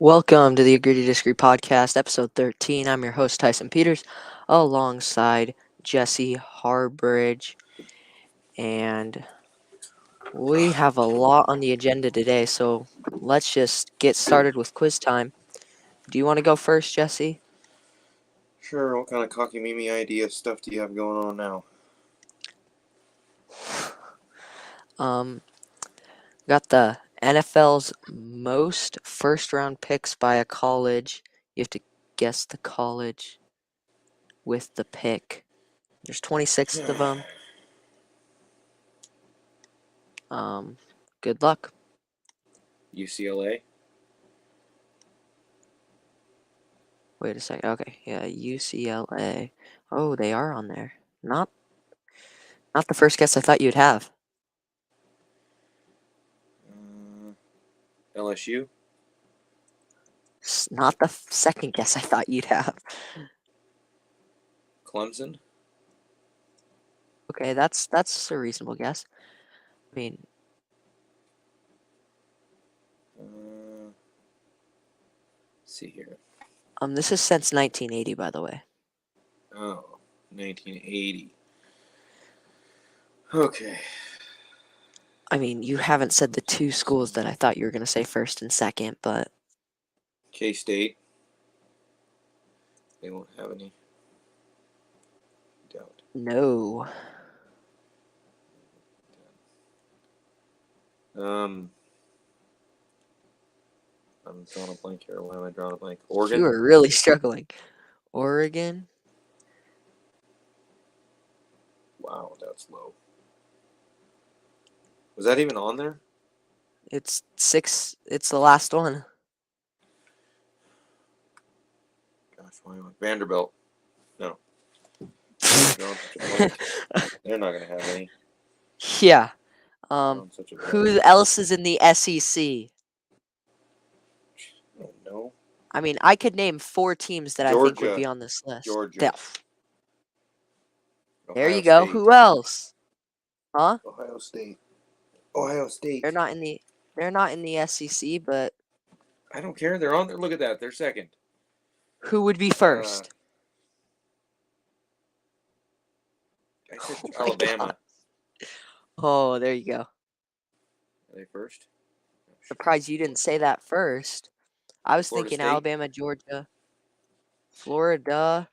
Welcome to the Agree to Disagree podcast, episode 13. I'm your host, Tyson Peters, alongside Jesse Harbridge. And we have a lot on the agenda today, so let's just get started with quiz time. Do you want to go first, Jesse? Sure, what kind of cocky meme idea stuff do you have going on now? Got the NFL's most first round picks by a college. You have to guess the college with the pick. There's 26 of them. Good luck. UCLA? Wait a second. Okay, yeah, UCLA. Oh, they are on there. Not the first guess I thought you'd have. LSU? Not the second guess I thought you'd have. Clemson? Okay, that's a reasonable guess. I mean, Let's see here. this is since 1980, by the way. Oh, 1980. Okay. I mean, you haven't said the two schools that I thought you were gonna say first and second, but K-State? They won't have any. Doubt. no. I'm drawing a blank here. Why am I drawing a blank? Oregon? You are really struggling. Oregon? Wow, that's low. Was that even on there? It's 6. It's the last one. Gosh, why am I... Vanderbilt? No. They're not going to have any. Yeah. Such a Who else is in the SEC? I don't know. I mean, I could name 4 teams that I think would be on this list. Georgia. There you go. State. Who else? Huh? Ohio State. Ohio State. They're not in the SEC, but I don't care. They're on there. Look at that. They're second. who would be first? I said Oh Alabama. God. Oh, there you go. Are they first? Surprised you didn't say that first. I was Florida thinking State? Alabama, Georgia. Florida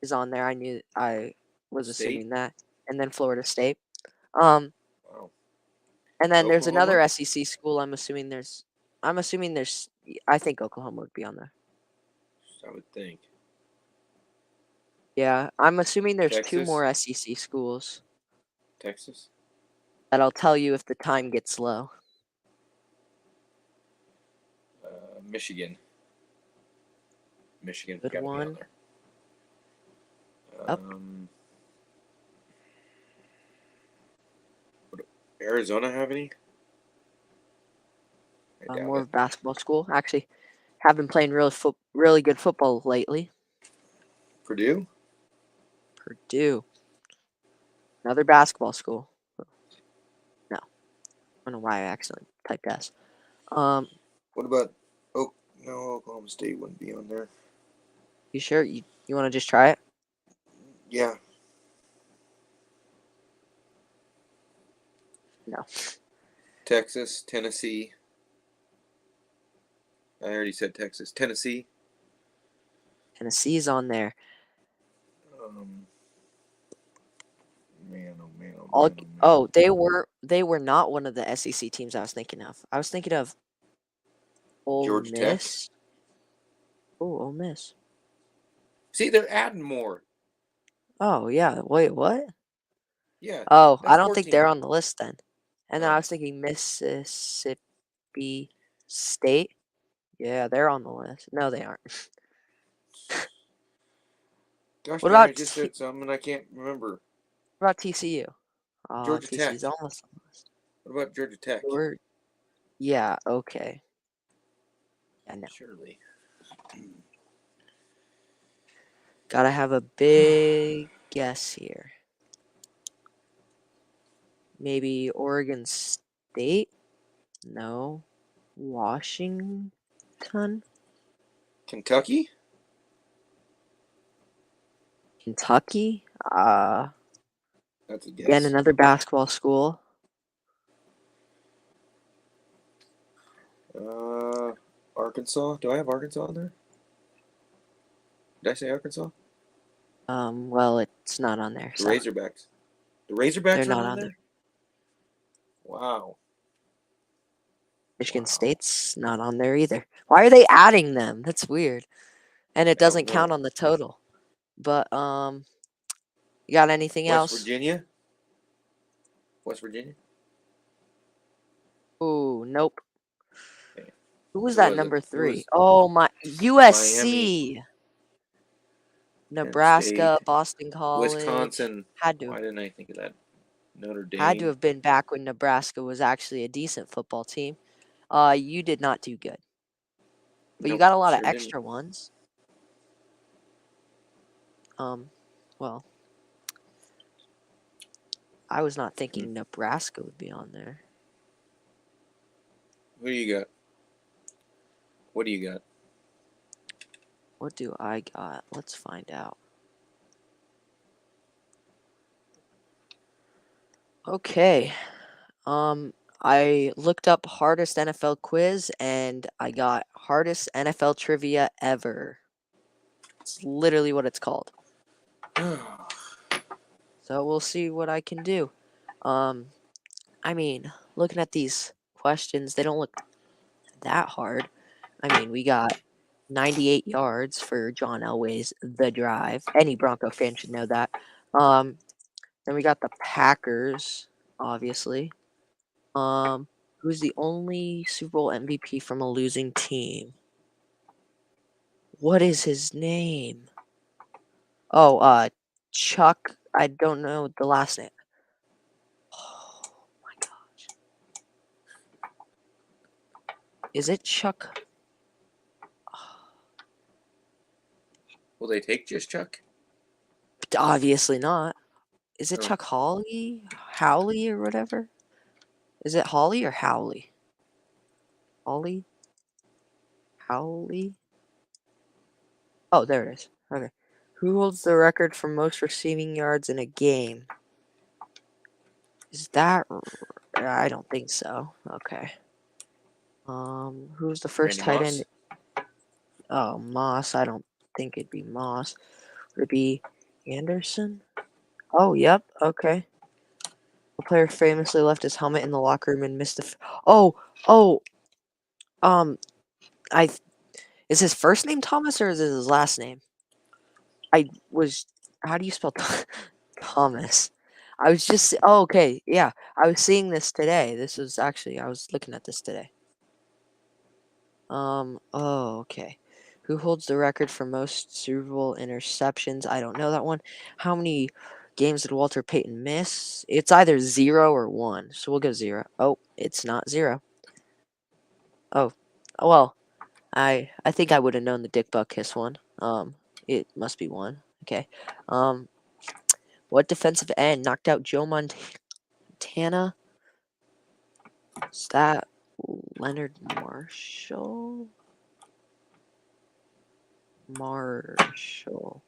is on there. I was assuming that. And then Florida State. Wow. And then there's Oklahoma? another SEC school. I'm assuming there's. I think Oklahoma would be on there. I would think. Yeah, I'm assuming there's 2 Texas? more SEC schools Texas? that I'll tell you if the time gets low. Michigan. Michigan. Good gotta one. Be on there. Up. Would Arizona have any? More of a basketball school. Actually, have been playing really good football lately. Purdue? Purdue. Another basketball school. No. I don't know why I accidentally typed S. What about Oklahoma State wouldn't be on there. You sure? You want to just try it? Yeah. No. Texas, Tennessee. I already said Texas. Tennessee. Tennessee's on there. Man, oh man, Oh, they were not one of the SEC teams I was thinking of. I was thinking of Ole Georgia Miss. Tech. Oh, Ole Miss. See, they're adding more. Oh yeah. Wait, what? Yeah. Oh, I don't 14. think they're on the list then. And then I was thinking Mississippi State. Yeah, they're on the list. No, they aren't. Gosh, What darn, about I just said something and I can't remember. What about TCU? Georgia TCU's Tech. almost on the list. What about Georgia Tech? Yeah, okay. Yeah, no. Surely. Gotta have a big guess here. Maybe Oregon State? No. Washington? ton. Kentucky? Kentucky. That's a Again, guess. another basketball school. Arkansas? Do I have Arkansas in there? Did I say Arkansas? Well, it's not on there, The so Razorbacks. The they're Razorbacks aren't not on on there. there? Wow. Michigan Wow. State's not on there either. Why are they adding them? That's weird. And it I don't doesn't know. count on the total. But you got anything West else? Virginia? West Virginia? Ooh, nope. Okay. Who was Who that was it? number It 3? was Oh my, Miami, USC. Penn Nebraska, State, Boston College. Wisconsin. Had to Why didn't I think of that? Notre had to Dame. have been back when Nebraska was actually a decent football team. You did not do good. But you Nope, got a lot of sure didn't. extra ones. Well, I was not Hmm. thinking Nebraska would be on there. Who do you got? What do you got? What do I got? Let's find out. Okay. I looked up hardest NFL quiz and I got hardest NFL trivia ever. It's literally what it's called. So we'll see what I can do. I mean, looking at these questions, they don't look that hard. I mean, we got 98 yards for John Elway's The Drive. Any Bronco fan should know that. Then we got the Packers, obviously. Who's the only Super Bowl MVP from a losing team? What is his name? Oh, Chuck. I don't know the last name. Oh my gosh. Is it Chuck? Will they take just Chuck? Obviously not. Is it Oh, Chuck Hawley? Howley or whatever? Is it Holly or Howley? Holly? Howley? Oh, there it is. Okay. Who holds the record for most receiving yards in a game? Is that? I don't think so. Okay. Who's the first Randy tight end? Moss. Oh, Moss. I don't think it'd be Moss. Would it be Anderson? Oh, yep. Okay. A player famously left his helmet in the locker room and missed the. Oh. Um, I is his first name Thomas or is it his last name? I was. How do you spell Thomas? I was just. Oh, okay. Yeah, I was seeing this today. This was actually. I was looking at this today. Oh, okay. Who holds the record for most Super Bowl interceptions? I don't know that one. How many games did Walter Payton miss? It's either 0 or 1. So we'll go 0. Oh, it's not 0. Oh, well, I think I would have known the Dick Buckus one. It must be 1. Okay. Um, what defensive end knocked out Joe Montana? Is that Leonard Marshall? Marshall.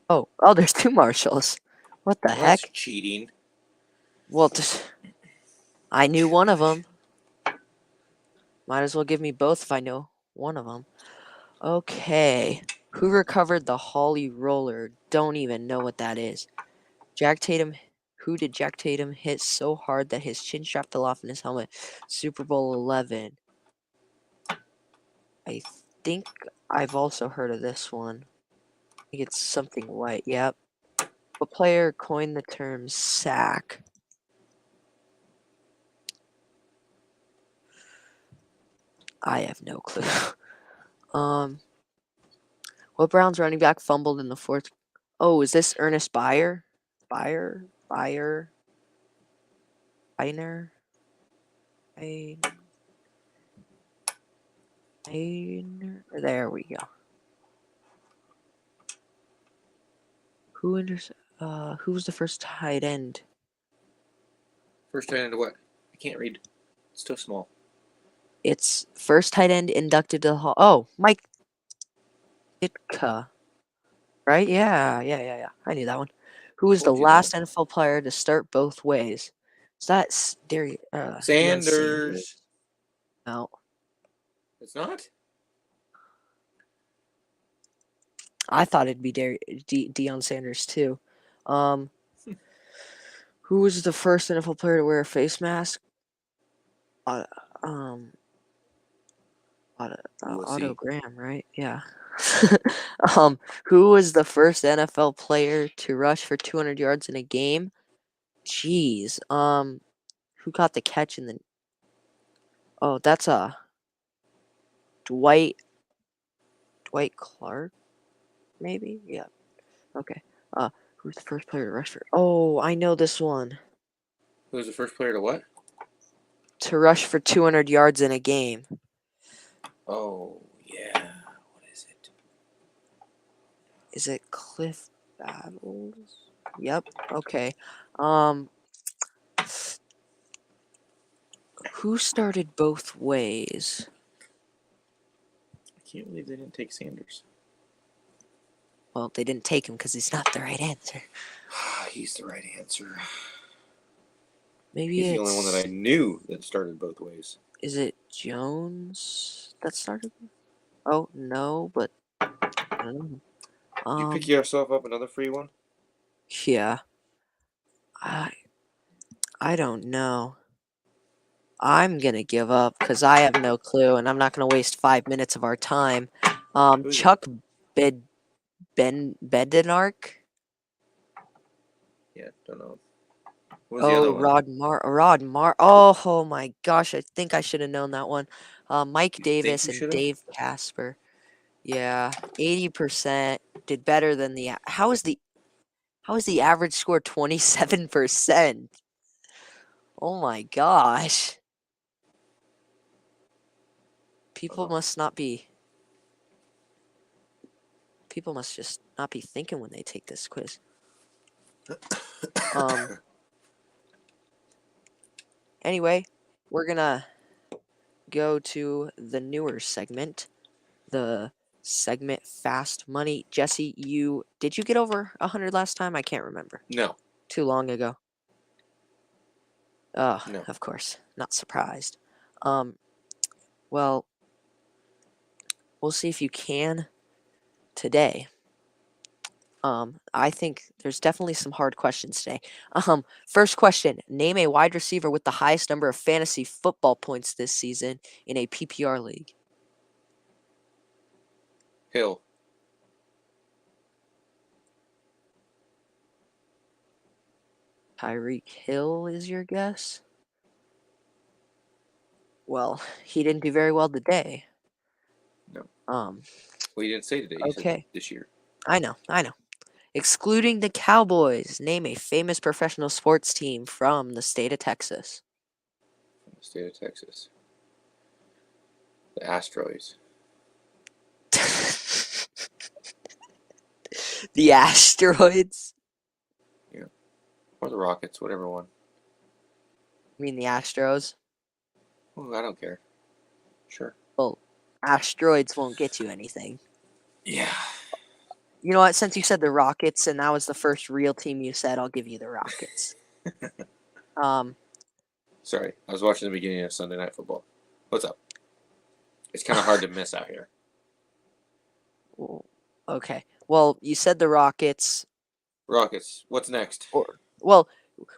Oh, there's 2 Marshalls. What the Well, that's heck? cheating. Well, I knew one of them. Might as well give me both if I know one of them. Okay. Who recovered the Holly Roller? Don't even know what that is. Jack Tatum. Who did Jack Tatum hit so hard that his chin strap fell off in his helmet? Super Bowl 11. I think I've also heard of this one. I think it's something white. Yep. What player coined the term sack? I have no clue. um, what Browns running back fumbled in the fourth? Oh, is this Ernest Byer? Byer? Byer? Einer? Einer? There we go. Who was the first tight end? First tight end to what? I can't read. It's too small. It's first tight end inducted to the Hall. Oh, Mike Ditka, right? Yeah. I knew that one. Who was the Told you that. last NFL player to start both ways? Is that Deion Sanders? Sanders. No, It's not? I thought it'd be Deion Sanders too. Um, who was the first NFL player to wear a face mask? Uh, um, Otto USC. Graham, right? Yeah. Who was the first NFL player to rush for 200 yards in a game? Jeez. Who caught the catch in the? Oh, that's Dwight Clark, maybe. Yeah. Okay. Who's the first player to rush for? Oh, I know this one. Who was the first player to what? To rush for 200 yards in a game. Oh, yeah. What is it? Is it Cliff Battles? Yep. Okay. Um, who started both ways? I can't believe they didn't take Sanders. Well, they didn't take him because he's not the right answer. He's the right answer. Maybe He's the it's. only one that I knew that started both ways. Is it Jones that started? Oh no, but I don't know. Did you pick yourself up another free one? Yeah. I I don't know. I'm gonna give up because I have no clue, and I'm not gonna waste 5 minutes of our time. Who is it? Chuck Bednark. Yeah, don't know. What was the other Oh, one? Rod Mar. Oh my gosh, I think I should have known that one. Mike You think Davis you and should have? Dave Casper. Yeah, 80% did better than the. How is the average score 27%? Oh my gosh. People Uh-huh. must not be. People must just not be thinking when they take this quiz. Um. Anyway, we're gonna go to the newer segment, the segment Fast Money. Jesse, did you get over 100 last time? I can't remember. No, Too long ago. Oh, no. of course. Not surprised. Um, well, we'll see if you can today. I think there's definitely some hard questions today. First question: name a wide receiver with the highest number of fantasy football points this season in a PPR league. Hill. Tyreek Hill is your guess? Well, he didn't do very well today. No. Um, Well, you didn't say today. You said okay. this year. I know. Excluding the Cowboys, name a famous professional sports team from the state of Texas. From the state of Texas. The Asteroids. The Asteroids? Yeah. Or the Rockets, whatever one. I mean the Astros? Oh, I don't care. Sure. Well, asteroids won't get you anything. Yeah. You know what? Since you said the Rockets and that was the first real team you said, I'll give you the Rockets. Um, Sorry. I was watching the beginning of Sunday Night Football. What's up? It's kind of hard to miss out here. okay. Well, you said the Rockets. Rockets. What's next? Well,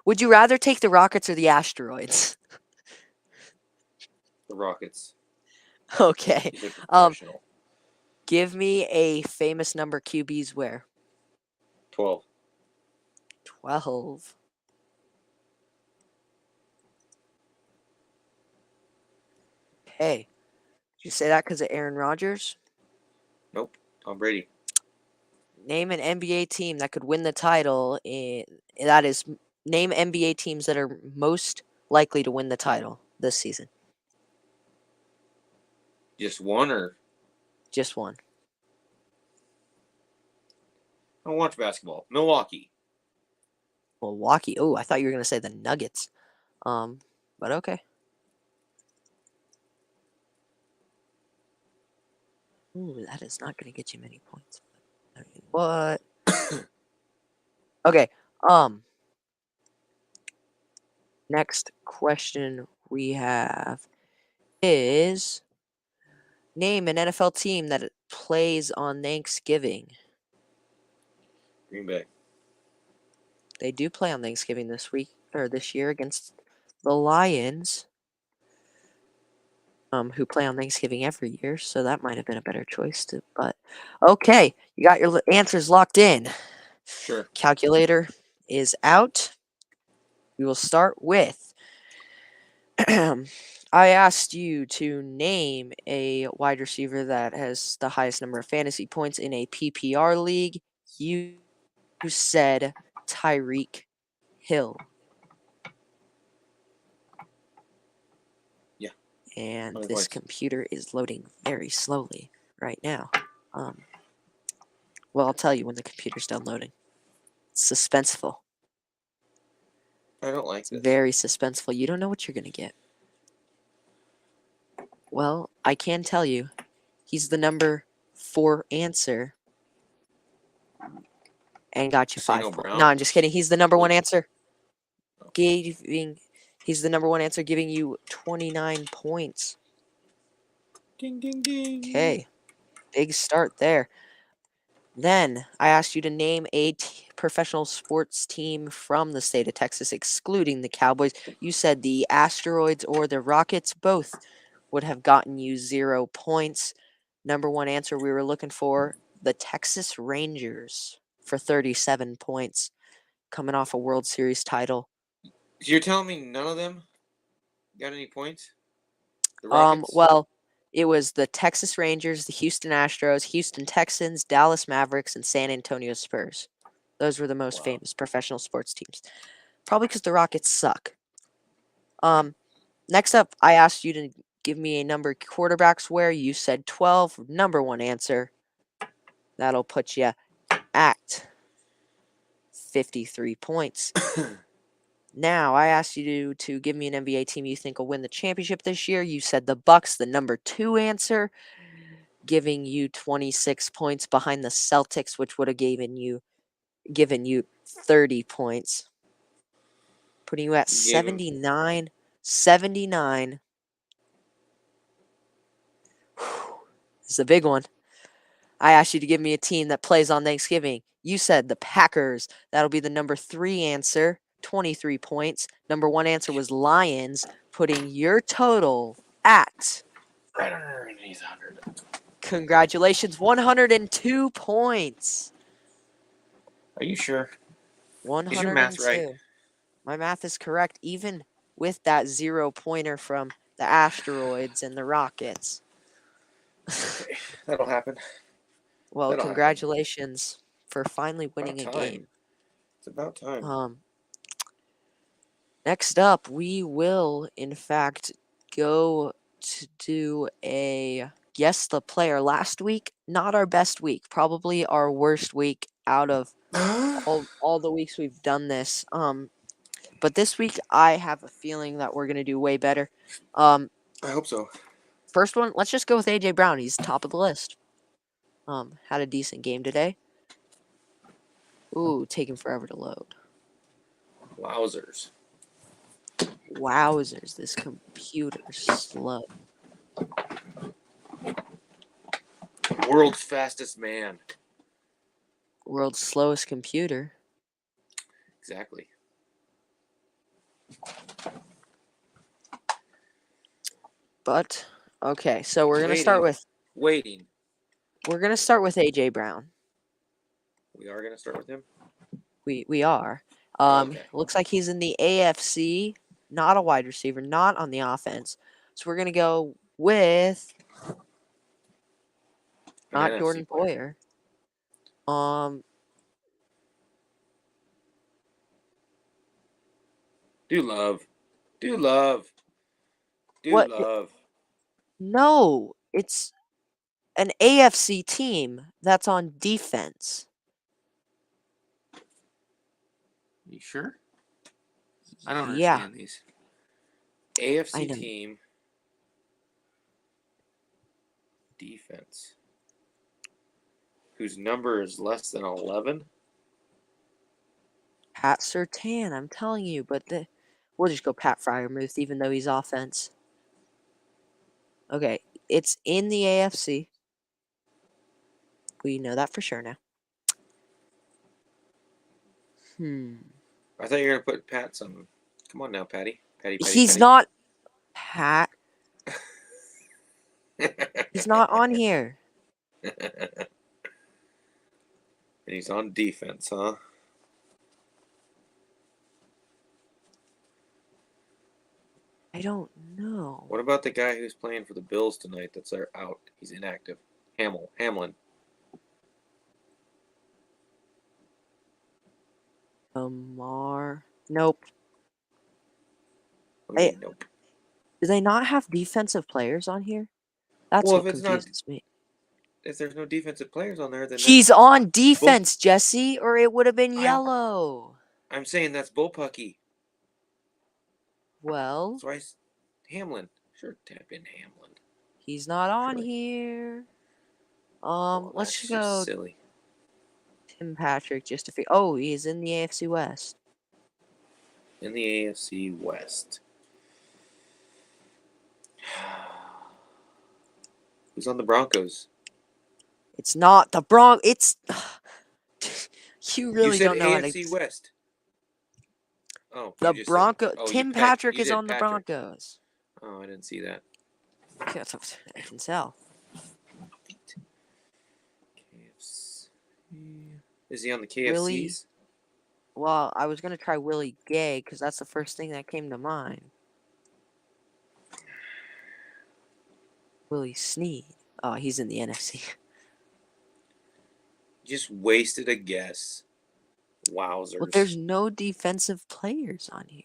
would you rather take the Rockets or the Asteroids? The Rockets. Okay. He's a professional. Give me a famous number QBs where? 12. 12. Hey, did you say that because of Aaron Rodgers? Nope. Tom Brady. Name an NBA team that could win the title. Name NBA teams that are most likely to win the title this season. Just one or? Just one. I don't watch basketball. Milwaukee. Milwaukee. Oh, I thought you were going to say the Nuggets. But okay. Ooh, that is not going to get you many points. I mean, what? Okay. Um. Next question we have is name an NFL team that plays on Thanksgiving. Green Bay. They do play on Thanksgiving this week or this year against the Lions, who play on Thanksgiving every year. So that might have been a better choice. But okay, you got your answers locked in. Sure. Calculator is out. We will start with. I asked you to name a wide receiver that has the highest number of fantasy points in a PPR league. You said Tyreek Hill. Yeah. And 20 this points. computer is loading very slowly right now. Well, I'll tell you when the computer's done loading. It's suspenseful. I don't like It's this. very suspenseful. You don't know what you're going to get. Well, I can tell you, he's the number 4 answer and got you 5 Casino points. Brown. No, I'm just kidding. He's the number 1 Wait. answer. Oh. He's the number 1 answer, giving you 29 points. Ding, ding, ding. Okay, big start there. Then I asked you to name a professional sports team from the state of Texas, excluding the Cowboys. You said the Asteroids or the Rockets. Both would have gotten you 0 points. Number 1 answer we were looking for, the Texas Rangers for 37 points, coming off a World Series title. So you're telling me none of them got any points? The Rockets? Well, it was the Texas Rangers, the Houston Astros, Houston Texans, Dallas Mavericks, and San Antonio Spurs. Those were the most Wow. famous professional sports teams. Probably because the Rockets suck. Next up, I asked you to give me a number quarterbacks where you said 12. Number 1 answer. That'll put you at 53 points. Now, I asked you to give me an NBA team you think will win the championship this year. You said the Bucks, the number 2 answer, giving you 26 points behind the Celtics, which would have given you 30 points, putting you at 79. 79. This is a big one. I asked you to give me a team that plays on Thanksgiving. You said the Packers. That'll be the number 3 answer, 23 points. Number 1 answer was Lions, putting your total at, Right underneath 100. congratulations, 102 points. Are you sure? 102. Is your math right? My math is correct, even with that 0-pointer from the Asteroids and the Rockets. Okay, that'll happen. Well, That'll happen. congratulations for finally winning a About time. game. It's about time. Next up, we will, in fact, go to do a guess the player. Last week, not our best week, probably our worst week out of all the weeks we've done this. But this week, I have a feeling that we're gonna do way better. I hope so. First one, let's just go with AJ Brown. He's top of the list. Had a decent game today. Ooh, taking forever to load. Wowzers. Wowzers, this computer's slow. World's fastest man. World's slowest computer. Exactly. But okay, so we're gonna start with Waiting. AJ Brown. We are gonna start with him. We are. Okay. Looks like he's in the AFC, not a wide receiver, not on the offense. So we're gonna go with An not NFC Jordan player. Poyer. Do love. Do love. Do What? love. No, it's an AFC team that's on defense. You sure? I don't Yeah, understand these. AFC I know. team. Defense. whose number is less than 11? Pat Surtain, I'm telling you, but we'll just go Pat Fryermuth, even though he's offense. Okay, it's in the AFC. We know that for sure now. I thought you were going to put Pat something. Come on now, Patty. Patty. He's not Pat. He's not on here. And he's on defense, huh? I don't know. What about the guy who's playing for the Bills tonight that's out? He's inactive. Hamlin. Nope. What do you mean, nope? Do they not have defensive players on here? That's what confuses me. If there's no defensive players on there, then he's on defense, Jesse, or it would have been yellow. I'm saying that's bullpucky. Well, that's why Hamlin. Sure, tap in Hamlin. He's not on here. Let's just go. Silly. Tim Patrick, just to figure. Oh, he's in the AFC West. In the AFC West. Who's on the Broncos? It's not the Broncos. It's you really said don't know AFC how to. West. Oh, the Broncos. Tim Patrick is on Patrick. the Broncos. Oh, I didn't see that. I can tell. KFC. Is he on the KFCs? Willie, well, I was gonna try Willie Gay because that's the first thing that came to mind. Willie Snead. Oh, he's in the NFC. Just wasted a guess. Wowzers. Well, there's no defensive players on here.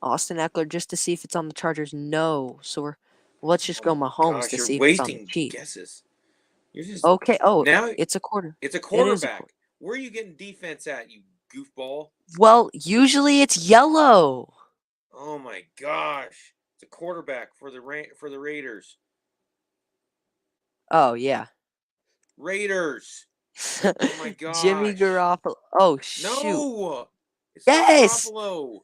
Austin Eckler, just to see if it's on the Chargers. No. So let's just go Mahomes to see if it's on the Chiefs. Guesses. You're just okay. Oh, now it's a quarter. It's a quarterback. Where are you getting defense at, you goofball? Well, usually it's yellow. Oh my gosh. It's a quarterback for the Raiders. Oh, yeah. Raiders. Oh my gosh. Jimmy Garoppolo. Oh, shoot. No. It's yes. not Garoppolo.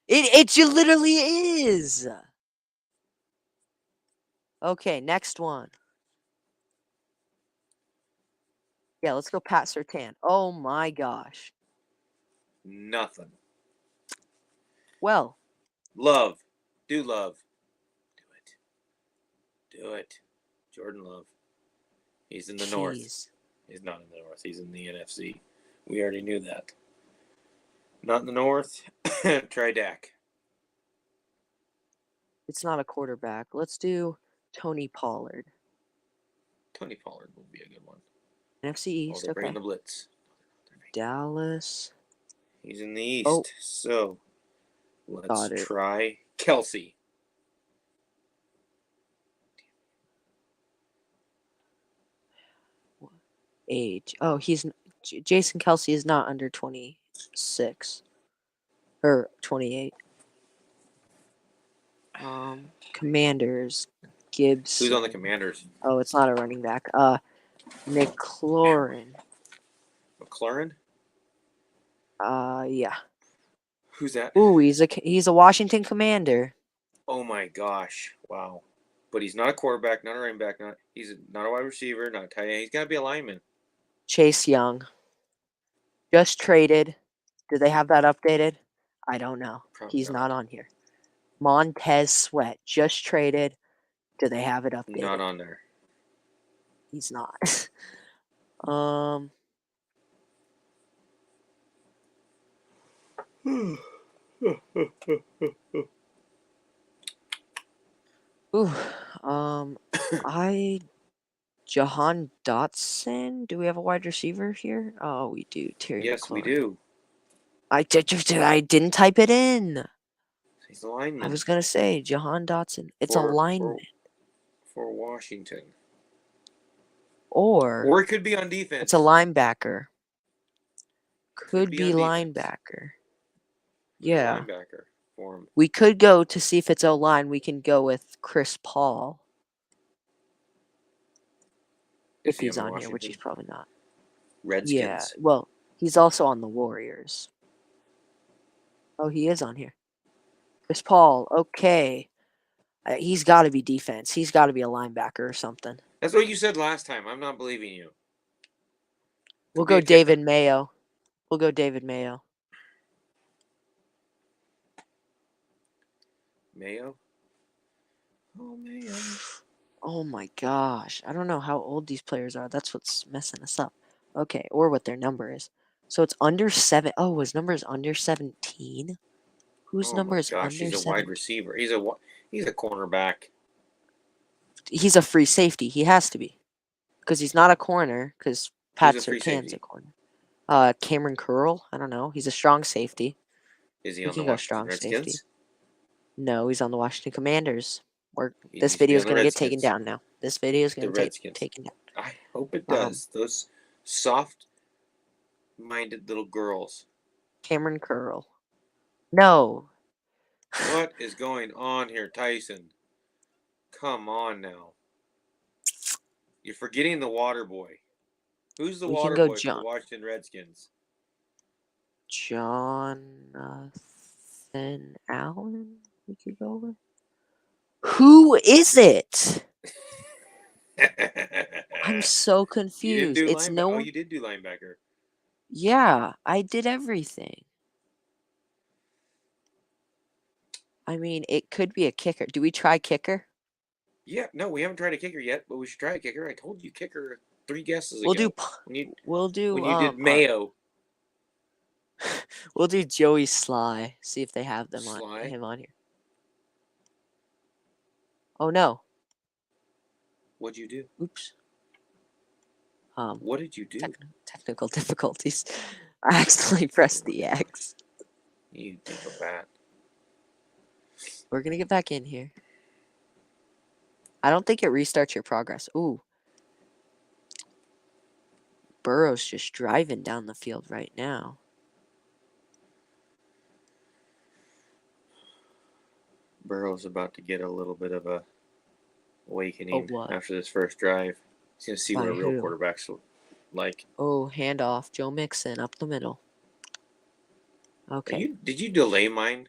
It literally is. Okay, next one. Yeah, let's go Pat Surtain. Oh my gosh. Nothing. Well. Love. Do Love. Do it. Jordan Love. He's in the North. He's not in the North. He's in the NFC. We already knew that. Not in the North. Try Dak. It's not a quarterback. Let's do Tony Pollard. Tony Pollard would be a good one. NFC East. They're bringing the blitz. Dallas. He's in the East. So let's try Kelsey. Age. Oh, Jason Kelsey is not under 26 or 28. Commanders. Gibbs. Who's on the Commanders? Oh, it's not a running back. McLaurin. McLaurin? Yeah. Who's that? Ooh, he's a Washington Commander. Oh my gosh! Wow. But he's not a quarterback, not a running back, he's not a wide receiver, not a tight end. He's got to be a lineman. Chase Young. Just traded. Do they have that updated? I don't know. He's not on here. Montez Sweat. Just traded. Do they have it updated? Not on there. He's not. Jahan Dotson. Do we have a wide receiver here? Oh, we do. Terry yes, McLaurin. We do. I didn't type it in. He's a lineman. I was gonna say Jahan Dotson. It's a lineman. For Washington. Or it could be on defense. It's a linebacker. Could be linebacker. Yeah. Linebacker for him. We could go to see if it's O-line. We can go with Chris Paul. if Is he he's on the on here, which he's Washington probably not. Yeah, Redskins? well, he's also on the Warriors. Oh, he is on here. Chris Paul, okay. He's got to be defense. He's got to be a linebacker or something. That's what you said last time. I'm not believing you. We'll Could be go a kicker. David Mayo. We'll go David Mayo. Mayo? Oh, Mayo. Oh my gosh. I don't know how old these players are. That's what's messing us up. Okay, or what their number is. So it's under 7. Oh, his number is under 17? Whose Oh number my is gosh, under he's a 7? wide receiver. He's a cornerback. He's a free safety. He has to be. Because he's not a corner, because Who's Pat a free Surtain's a safety? corner. Cameron Curl? I don't know. He's a strong safety. Is he We on the can go Washington strong safety. Redskins? No, he's on the Washington Commanders. He This needs to be video is on the going to get taken Redskins. down now. This video is The going to get Redskins. taken down. I hope it does. Those soft-minded little girls. Cameron Curl. No. What is going on here, Tyson? Come on now. You're forgetting the water boy. Who's the We can water go boy for the Washington Redskins? Jonathan Allen. We could go with. Who is it? I'm so You didn't confused. do It's linebacker. no Oh, one. you did do linebacker. Yeah, I did everything. I mean, it could be a kicker. Do we try kicker? Yeah, no, we haven't tried a kicker yet, but we should try a kicker. I told you kicker 3 guesses We'll do. ago. We'll When do. you did Mayo. We'll do Joey Sly. See if they have Sly. him on here. Oh no! What'd you do? Oops. What did you do? Technical difficulties. I accidentally pressed the X. You think of that. We're gonna get back in here. I don't think it restarts your progress. Ooh. Burrow's just driving down the field right now. Burrow's about to get a little bit of a awakening what? after this first drive. He's going to see By what a real who? quarterback's like. Oh, handoff. Joe Mixon up the middle. Okay. Did you delay mine?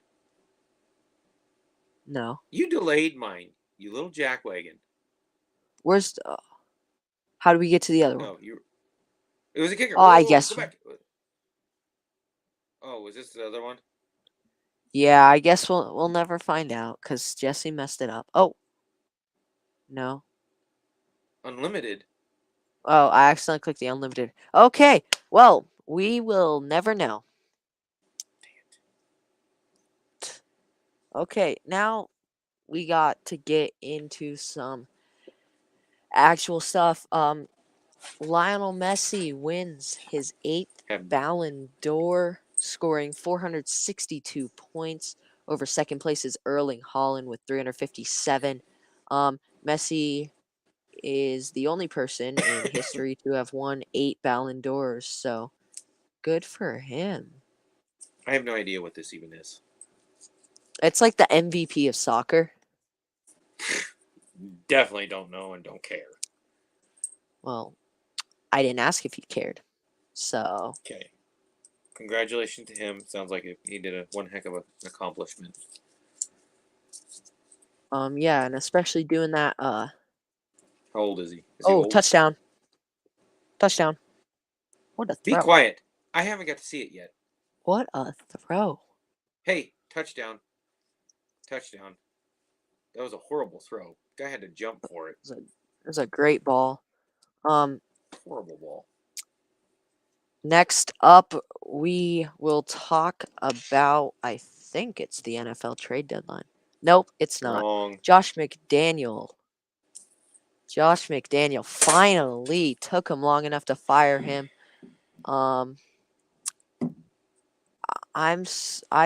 No. You delayed mine, you little jackwagon. Where's the, how do we get to the other one? No, it was a kicker. Oh, Whoa, I whoa, guess. Go back. Oh, was this the other one? Yeah, I guess we'll never find out because Jesse messed it up. Oh. No. Unlimited. Oh, I accidentally clicked the unlimited. Okay. Well, we will never know. Okay, now we got to get into some actual stuff. Lionel Messi wins his 8th Ballon d'Or, scoring 462 points over second place is Erling Haaland with 357. Messi is the only person in history to have won 8 Ballon d'Ors, so good for him. I have no idea what this even is. It's like the MVP of soccer. Definitely don't know and don't care. Well, I didn't ask if you cared. So. Okay. Congratulations to him. Sounds like he did one heck of an accomplishment. Yeah, and especially doing that. How old is he? Is he old? Touchdown. Touchdown. What a throw. Be quiet. I haven't got to see it yet. What a throw. Hey, touchdown. Touchdown. That was a horrible throw. Guy had to jump for it. It was a great ball. Horrible ball. Next up, we will talk about, I think it's the NFL trade deadline. Nope, it's not. Wrong. Josh McDaniel finally took him long enough to fire him. I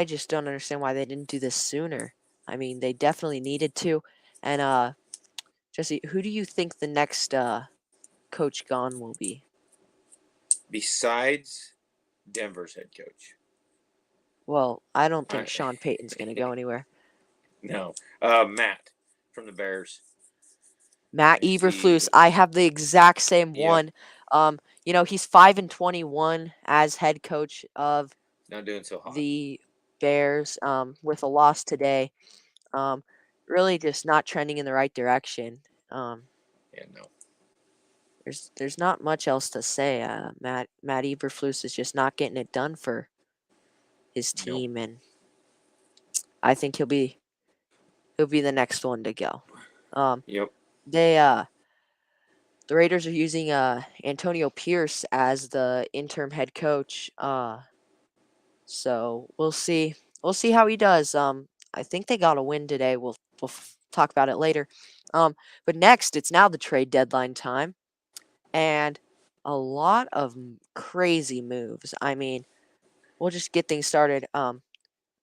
just don't understand why they didn't do this sooner. I mean, they definitely needed to. And Jesse, who do you think the next coach gone will be? Besides Denver's head coach. Well, I don't think Sean Payton's going to go anywhere. No. Matt from the Bears. Matt I see. Eberflus. I have the exact same Yep. one. He's 5-21 as head coach of Not doing so hot. the Bears. With a loss today. Um, really just not trending in the right direction. Um, Yeah, no. there's not much else to say. Matt Eberflus is just not getting it done for his Nope. team, and I think he'll be the next one to go. Um, Yep. they the Raiders are using Antonio Pierce as the interim head coach. So we'll see. We'll see how he does. I think they got a win today. We'll talk about it later. But next, it's now the trade deadline time, and a lot of crazy moves. I mean, we'll just get things started.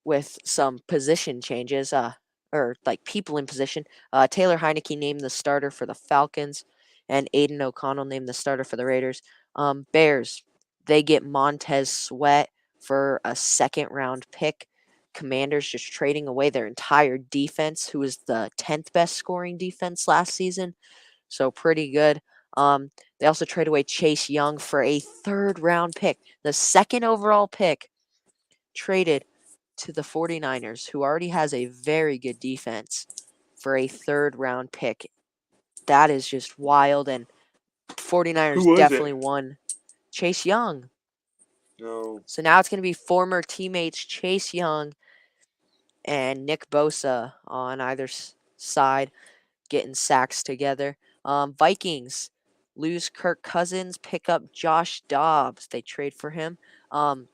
With some position changes, or like people in position. Taylor Heineke named the starter for the Falcons, and Aiden O'Connell named the starter for the Raiders. Bears, they get Montez Sweat for a second round pick. Commanders just trading away their entire defense, who was the 10th best scoring defense last season. So pretty good. They also trade away Chase Young for a third round pick, the second overall pick traded to the 49ers, who already has a very good defense, for a third round pick. That is just wild. And Who 49ers was it? definitely won. Chase Young. No. So now it's going to be former teammates Chase Young and Nick Bosa on either side getting sacks together. Vikings lose Kirk Cousins, pick up Josh Dobbs. They trade for him. Um,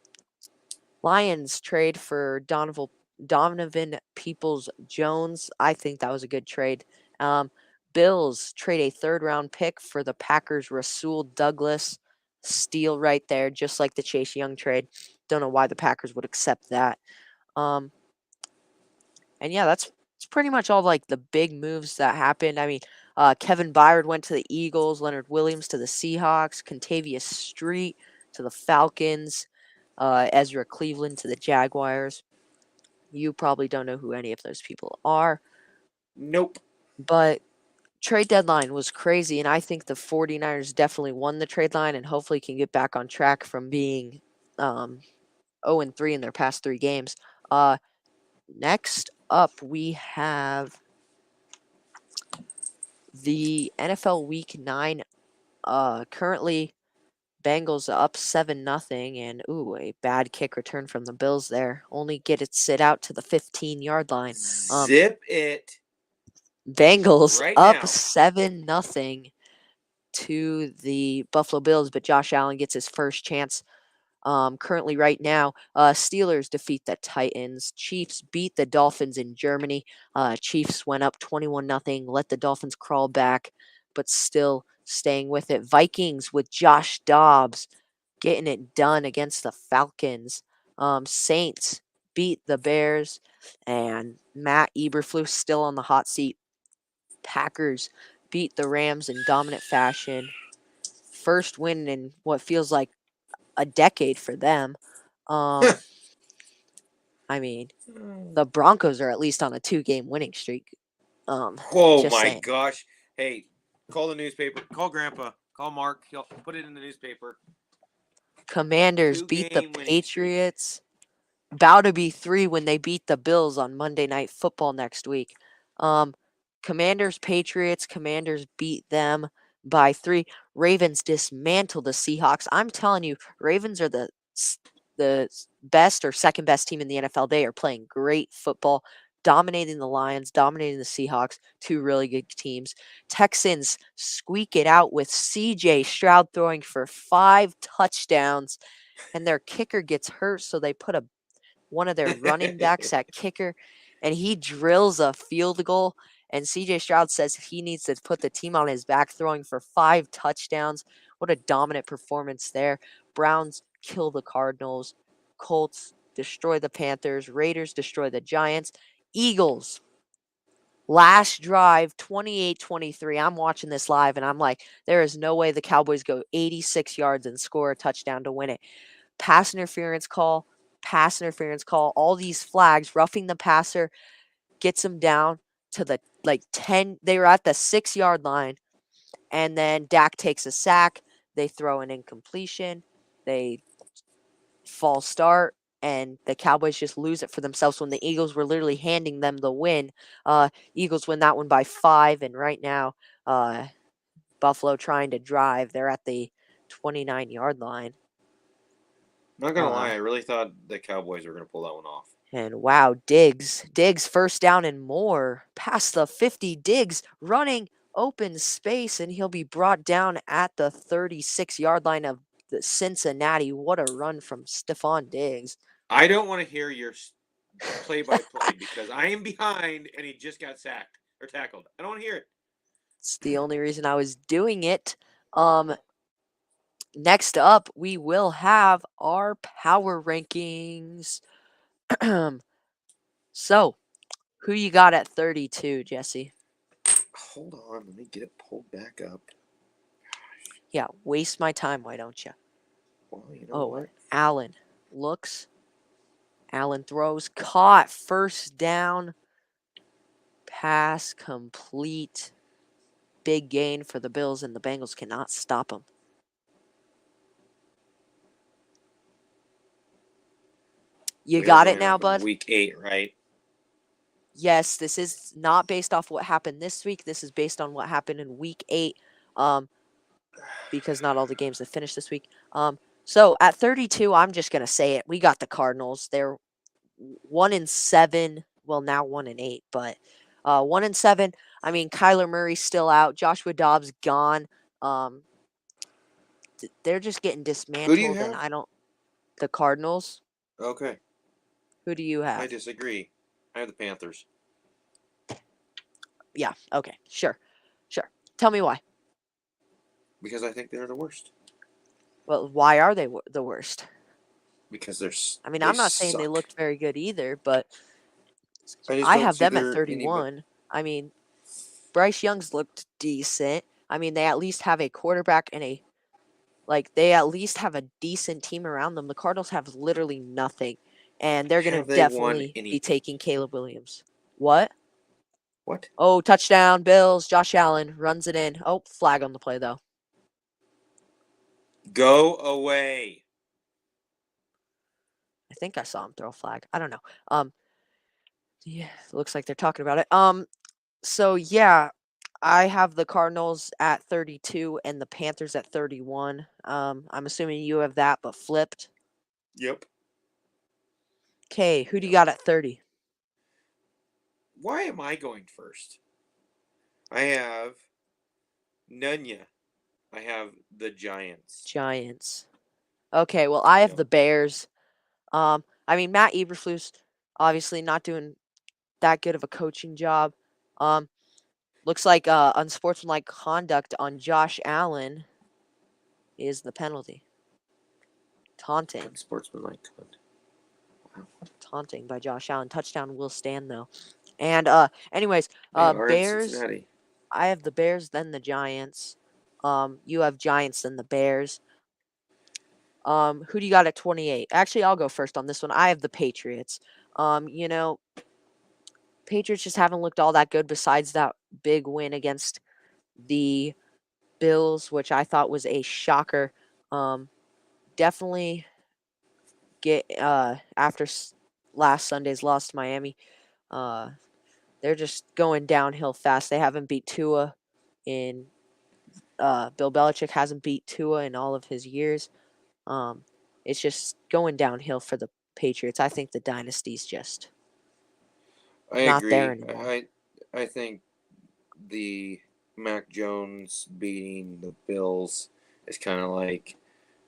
Lions trade for Donovan Peoples Jones. I think that was a good trade. Um, Bills trade a third round pick for the Packers' Rasul Douglas. Steal right there, just like the Chase Young trade. Don't know why the Packers would accept that. Um, and yeah, that's pretty much all like the big moves that happened. I mean, Kevin Byard went to the Eagles, Leonard Williams to the Seahawks, Contavious Street to the Falcons, Ezra Cleveland to the Jaguars. You probably don't know who any of those people are, Nope. but trade deadline was crazy, and I think the 49ers definitely won the trade line and hopefully can get back on track from being 0-3 in their past 3 games. Uh, Next up, we have the NFL Week 9. Currently, Bengals up 7-0, and a bad kick return from the Bills there. Only get it sit out to the 15-yard line. Zip it Bengals right up now. 7-0 to the Buffalo Bills, but Josh Allen gets his first chance. Currently, right now, Steelers defeat the Titans. Chiefs beat the Dolphins in Germany. Chiefs went up 21-0, let the Dolphins crawl back, but still staying with it. Vikings with Josh Dobbs getting it done against the Falcons. Saints beat the Bears, and Matt Eberflus still on the hot seat. Packers beat the Rams in dominant fashion. First win in what feels like a decade for them. Um, I mean, the Broncos are at least on a 2-game winning streak. Oh Just my saying. gosh. Hey, call the newspaper. Call Grandpa. Call Mark. He'll put it in the newspaper. Commanders Two beat the game winning streak. Patriots. Bound to be 3 when they beat the Bills on Monday Night Football next week. Um, Commanders, Patriots. Commanders beat them by 3. Ravens dismantle the Seahawks. I'm telling you, Ravens are the best or second best team in the NFL. They are playing great football, dominating the Lions, dominating the Seahawks. 2 really good teams. Texans squeak it out with C.J. Stroud throwing for 5 touchdowns, and their kicker gets hurt, so they put one of their running backs at kicker, and he drills a field goal. And CJ Stroud says he needs to put the team on his back, throwing for 5 touchdowns. What a dominant performance there. Browns kill the Cardinals. Colts destroy the Panthers. Raiders destroy the Giants. Eagles, last drive, 28-23. I'm watching this live, and I'm like, there is no way the Cowboys go 86 yards and score a touchdown to win it. Pass interference call, all these flags, roughing the passer, gets him down. to the like 10. They were at the 6-yard line, and then Dak takes a sack. They throw an incompletion. They false start, and the Cowboys just lose it for themselves when the Eagles were literally handing them the win. Eagles win that one by 5, and right now, uh, Buffalo trying to drive. They're at the 29-yard line. Not gonna lie, I really thought the Cowboys were gonna pull that one off. And wow, Diggs first down and more past the 50. Diggs running open space, and he'll be brought down at the 36-yard line of the Cincinnati. What a run from Stephon Diggs. I don't want to hear your play-by-play because I am behind and he just got sacked or tackled. I don't want to hear it. It's the only reason I was doing it. Next up, we will have our power rankings. So, who you got at 32, Jesse? Hold on, let me get it pulled back up. Yeah, waste my time, why don't you? Well, you know what? Allen looks. Allen throws. Caught. First down. Pass complete. Big gain for the Bills, and the Bengals cannot stop him. You got it now, bud? Week 8, right? Yes, this is not based off what happened this week. This is based on what happened in week 8. Because not all the games have finished this week. So at 32, I'm just gonna say it. We got the Cardinals. They're 1-7. Well, now 1-8, but 1-7. I mean, Kyler Murray's still out. Joshua Dobbs gone. They're just getting dismantled. Who do you have? And I don't. The Cardinals. Okay. Who do you have? I disagree. I have the Panthers. Yeah. Okay. Sure. Tell me why. Because I think they're the worst. Well, why are they the worst? Because they're. I mean, I'm not saying they looked very good either, but I have them at 31. I mean, Bryce Young's looked decent. I mean, they at least have a quarterback and they at least have a decent team around them. The Cardinals have literally nothing, and they're going to definitely be taking Caleb Williams. What? Oh, touchdown, Bills. Josh Allen runs it in. Oh, flag on the play, though. Go away. I think I saw him throw a flag. I don't know. Yeah, looks like they're talking about it. So yeah, I have the Cardinals at 32 and the Panthers at 31. I'm assuming you have that, but flipped. Yep. Okay, who do you got at 30? Why am I going first? I have Nunya. I have the Giants. Okay, well, I have the Bears. I mean, Matt Eberflus obviously not doing that good of a coaching job. Looks like unsportsmanlike conduct on Josh Allen is the penalty. Taunting. Unsportsmanlike conduct. Wow. Taunting by Josh Allen. Touchdown will stand though. And anyways, Bears. I have the Bears, then the Giants. You have Giants, then the Bears. Who do you got at 28? Actually, I'll go first on this one. I have the Patriots. Patriots just haven't looked all that good besides that big win against the Bills, which I thought was a shocker. Definitely get after last Sunday's loss to Miami. They're just going downhill fast. They haven't beat Tua in Bill Belichick hasn't beat Tua in all of his years. It's just going downhill for the Patriots. I think the dynasty's just not there anymore. I think the Mac Jones beating the Bills is kind of like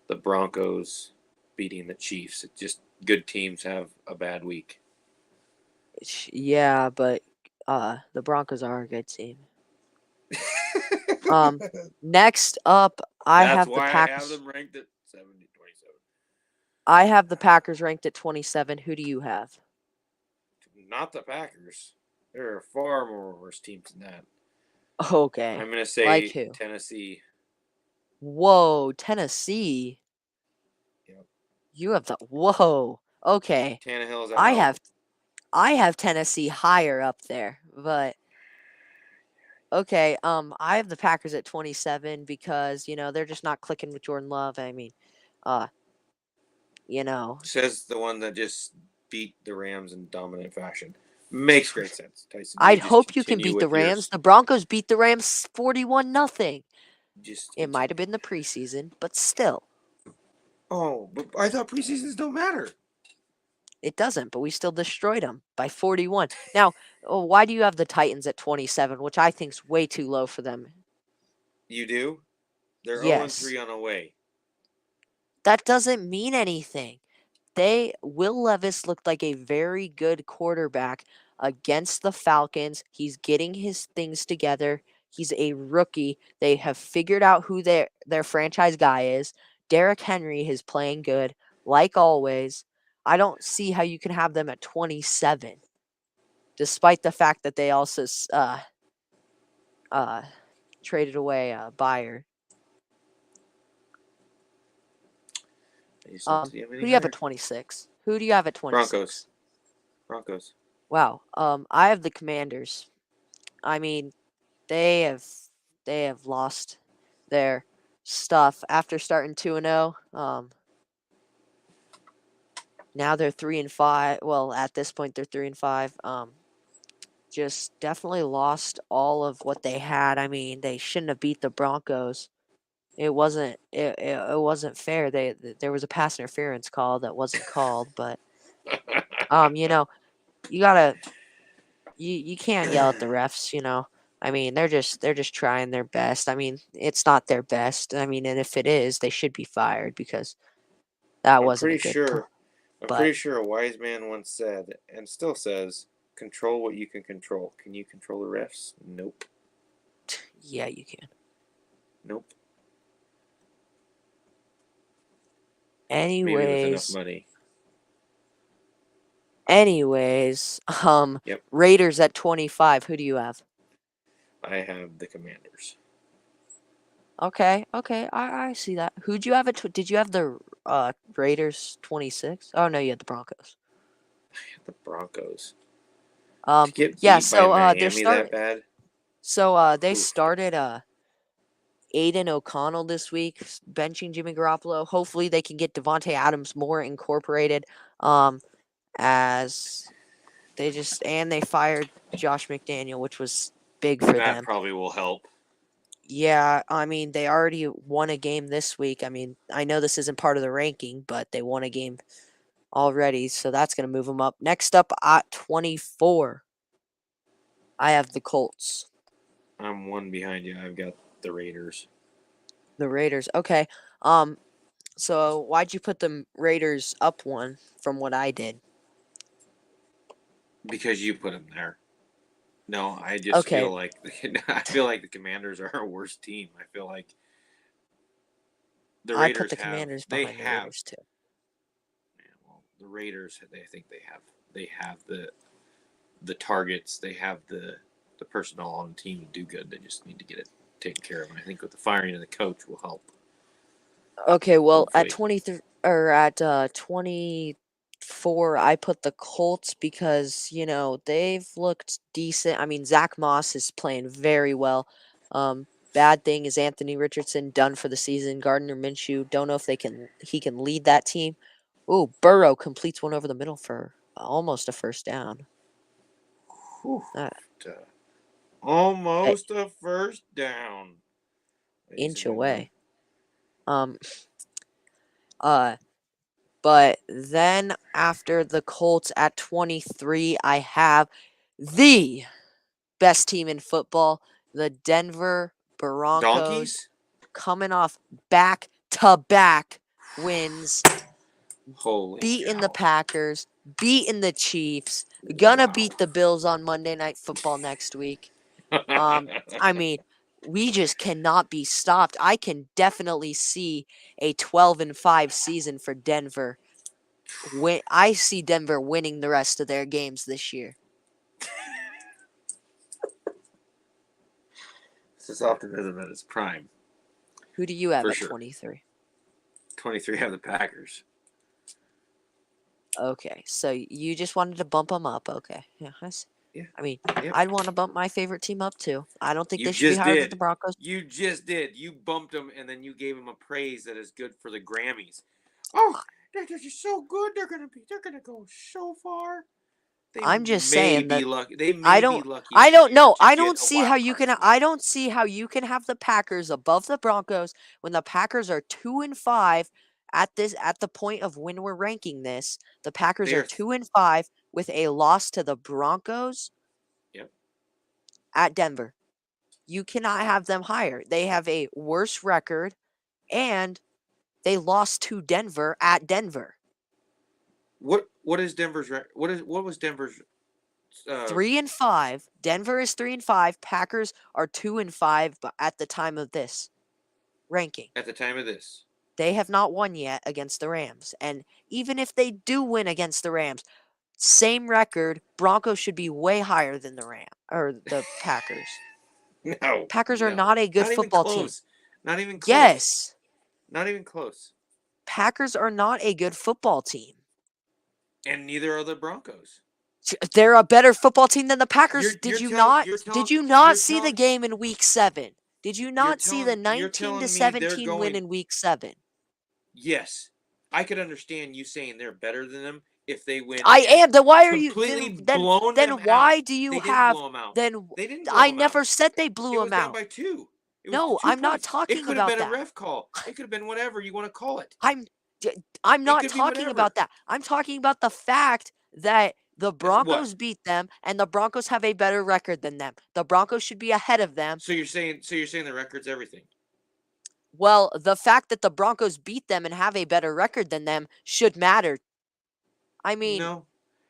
the Broncos beating the Chiefs. It's just good teams have a bad week. Yeah, but the Broncos are a good team. Next up, I have the Packers. I have them ranked at 27. I have the Packers ranked at 27. Who do you have? Not the Packers. There are far more worse teams than that. Okay. I'm going to say like who? Tennessee. Whoa, Tennessee. Yep. You have the whoa. Okay. Tannehill's out. I have Tennessee higher up there, but Okay, I have the Packers at 27 because, they're just not clicking with Jordan Love. I mean, uh, you know, Says the one that just beat the Rams in dominant fashion. Makes great sense, Tyson. You I'd just hope you can continue beat the with Rams. yours. The Broncos beat the Rams 41 nothing. Just It might continue. have been the preseason, but still, Oh, but I thought preseasons don't matter. it doesn't, but we still destroyed them by 41. Now, why do you have the Titans at 27, which I think's way too low for them? You do? They're 0 Yes. 3 on away. That doesn't mean anything. Will Levis looked like a very good quarterback against the Falcons. He's getting his things together. He's a rookie. They have figured out who their franchise guy is. Derrick Henry is playing good, like always. I don't see how you can have them at 27, despite the fact that they also uh, traded away a buyer. I just don't see them Who any do you have at higher. 26? Who do you have at Broncos. 26? Broncos. Wow. I have the Commanders. I mean, they have they have lost their stuff after starting 2-0. Now they're 3-5. Well, at this point they're 3-5. Just definitely lost all of what they had. I mean, they shouldn't have beat the Broncos. It wasn't fair. There was a pass interference call that wasn't called, but you know, you gotta you can't yell at the refs. I mean, they're just trying their best. I mean, it's not their best. I mean, and if it is, they should be fired because that I'm wasn't a pretty good sure. I'm but pretty sure a wise man once said, and still says, "Control what you can control." Can you control the refs? Nope. yeah, you can. Nope. Maybe with enough Anyways, money. anyways, Yep. Raiders at 25. Who do you have? I have the Commanders. Okay, okay, I see that. Who'd you have did you have the Raiders 26? Oh no, you had the Broncos. The Broncos. To Um, get yeah, beat by so Miami that bad? they Oof. started Aiden O'Connell this week, benching Jimmy Garoppolo. Hopefully, they can get Devontae Adams more incorporated. As they fired Josh McDaniel, which was big for That them. probably will help. Yeah, I mean, they already won a game this week. I mean, I know this isn't part of the ranking, but they won a game already, so that's going to move them up. Next up at 24, I have the Colts. I'm one behind you. I've got the Raiders. The Raiders. Okay. Um, so why'd you put the Raiders up one from what I did? Because you put them there. No, I just Okay, feel like I feel like the Commanders are our worst team. I feel like the I put Raiders the have Commanders they behind the have Raiders too. yeah, well, the Raiders I think they have the targets, they have the personnel on the team to do good. They just need to get it taken care of. And I think with the firing of the coach will help. Okay, well, at Hopefully. 23 or at 24, I put the Colts because, they've looked decent. I mean, Zach Moss is playing very well. Bad thing is Anthony Richardson done for the season. Gardner Minshew, don't know if he can lead that team. Ooh, Burrow completes one over the middle for almost a first down. Whew. Uh, a Almost a first down, ladies and inch gentlemen. away. Um, uh, But then after the Colts at 23, I have the best team in football, the Denver Broncos, Donkeys? coming off back to back wins, Holy beating the cow. Packers, beating the Chiefs, gonna Wow. beat the Bills on Monday Night Football next week. I mean, we just cannot be stopped. I can definitely see a 12-5 season for Denver. I see Denver winning the rest of their games this year. This is optimism at its prime, Who do you have for at sure. 23? 23 have the Packers. Okay, so you just wanted to bump them up. Okay, yeah, Yeah. I mean, Yep. I'd want to bump my favorite team up too. I don't think You they should be just higher than the did. Broncos. You just did. You bumped them, and then you gave them a praise that is good for the Grammys. Oh, they're just so good. They're gonna go so far. They I'm just may saying be that lucky. They I may be don't lucky I this don't year know. to get a wild card spot. I don't see how you can have the Packers above the Broncos when the Packers are 2-5 at the point of when we're ranking this. The Packers They are are. 2-5 with a loss to the Broncos Yep. at Denver. You cannot have them higher. They have a worse record and they lost to Denver at Denver. What is Denver's? What was Denver's? 3-5. Denver is 3-5. Packers are 2-5 at the time of this ranking. At the time of this. They have not won yet against the Rams. And even if they do win against the Rams, same record, Broncos should be way higher than the Packers. No, Packers are no, not a good not even football team. close. Not even close. Yes, Not even close. Packers are not a good football team. And neither are the Broncos. They're a better football team than the Packers. You're telling you're Did telling you you're not see the telling game in week 7? Did you not see the you're 19 to telling me they're 17 win going. in week 7? Yes, I could understand you saying they're better than them if they went I and am. Then why are you completely blown then them out. why do you They didn't have blow them out. then They didn't blow I them out. never said they It blew was him down out. by 2. It was No, 2 I'm not points. It talking could have about been a that. ref call. It could have been whatever you want to call it. I'm I'm It not could be talking whatever. about that. I'm talking about the fact that the What? Broncos beat them and the Broncos have a better record than them. The Broncos should be ahead of them. So you're saying the record's everything. Well, the fact that the Broncos beat them and have a better record than them should matter. I mean, No.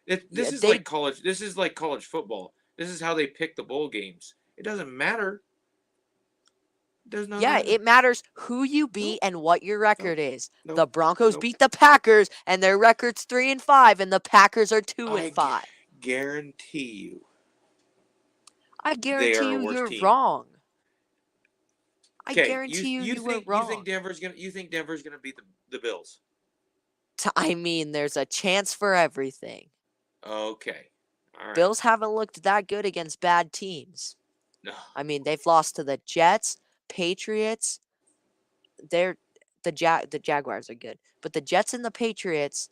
This yeah, is like they college. This is like college football. This is how they pick the bowl games. It doesn't matter. It does not yeah, matter. it matters who you beat Nope. and what your Nope. record is. The Nope. Broncos Nope. beat the Packers and their record's 3-5 and the Packers are 2 and I 5. guarantee you, I they guarantee are a you worse you're team. wrong. I Okay, you guarantee you you you were think you wrong. think Denver's gonna beat the Bills? I mean, there's a chance for everything. Okay. All right. Bills haven't looked that good against bad teams. No. I mean, they've lost to the Jets, Patriots. They're the Jaguars are good, but the Jets and the Patriots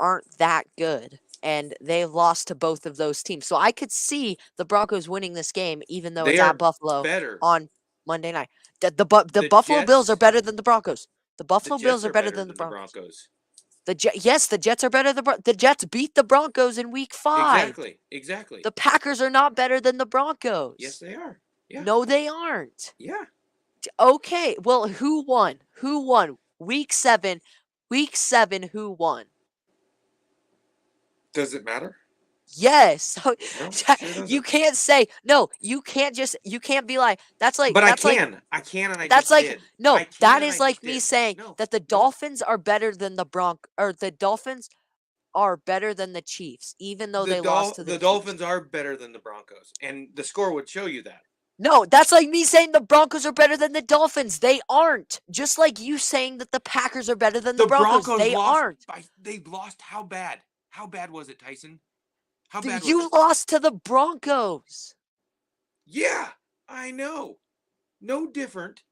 aren't that good, and they've lost to both of those teams. So I could see the Broncos winning this game, even though They it's at are Buffalo better. on Monday night. The The Buffalo Bills are Jets. better than the Broncos. The The Buffalo Bills Jets are are better better than the than the Broncos. Broncos. Yes, the Jets are better than the Jets beat the Broncos in week 5. Exactly. Exactly. The Packers are not better than the Yes, Broncos. they are. Yeah. No, they aren't. Yeah. Okay, well, who won? Who won? Week 7. Week 7, who won? Does it matter? Yes. No, sure You doesn't. can't say no. You can't be like But I can. I can, and I that's just like did. no. I can, That and I is just like me did. saying No. that the No. Dolphins are better than the Dolphins are better than the Chiefs, even though they lost to the The Chiefs. Dolphins are better than the Broncos, and the score would show you that. No, that's like me saying the Broncos are better than the Dolphins. They aren't. Just like you saying that the Packers are better than the The Broncos. Broncos They lost aren't. by. They lost. How bad? How bad was it, Tyson? How bad was You it? lost to the Broncos. Yeah, I know. No different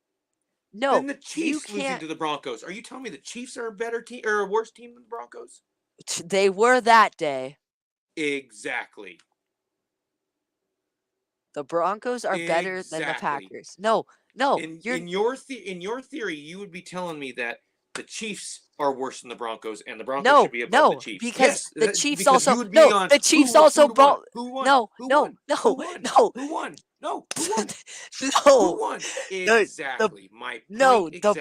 than No, the you Chiefs losing can't. to the Broncos. Are you telling me the Chiefs are a better team or a worse team than the Broncos? They were that day. Exactly. The Broncos are better than the Exactly. Packers. No, no, you're In your theory, you would be telling me that the Chiefs are worse than the Broncos, and the Broncos should no, be above the no, Chiefs. because Yes, the Chiefs because also you would be no, on the Chiefs also who won, brought who won, no, who no, won, who no, won, no, who won, no, who won, who no. won. The Exactly. My point no, exactly.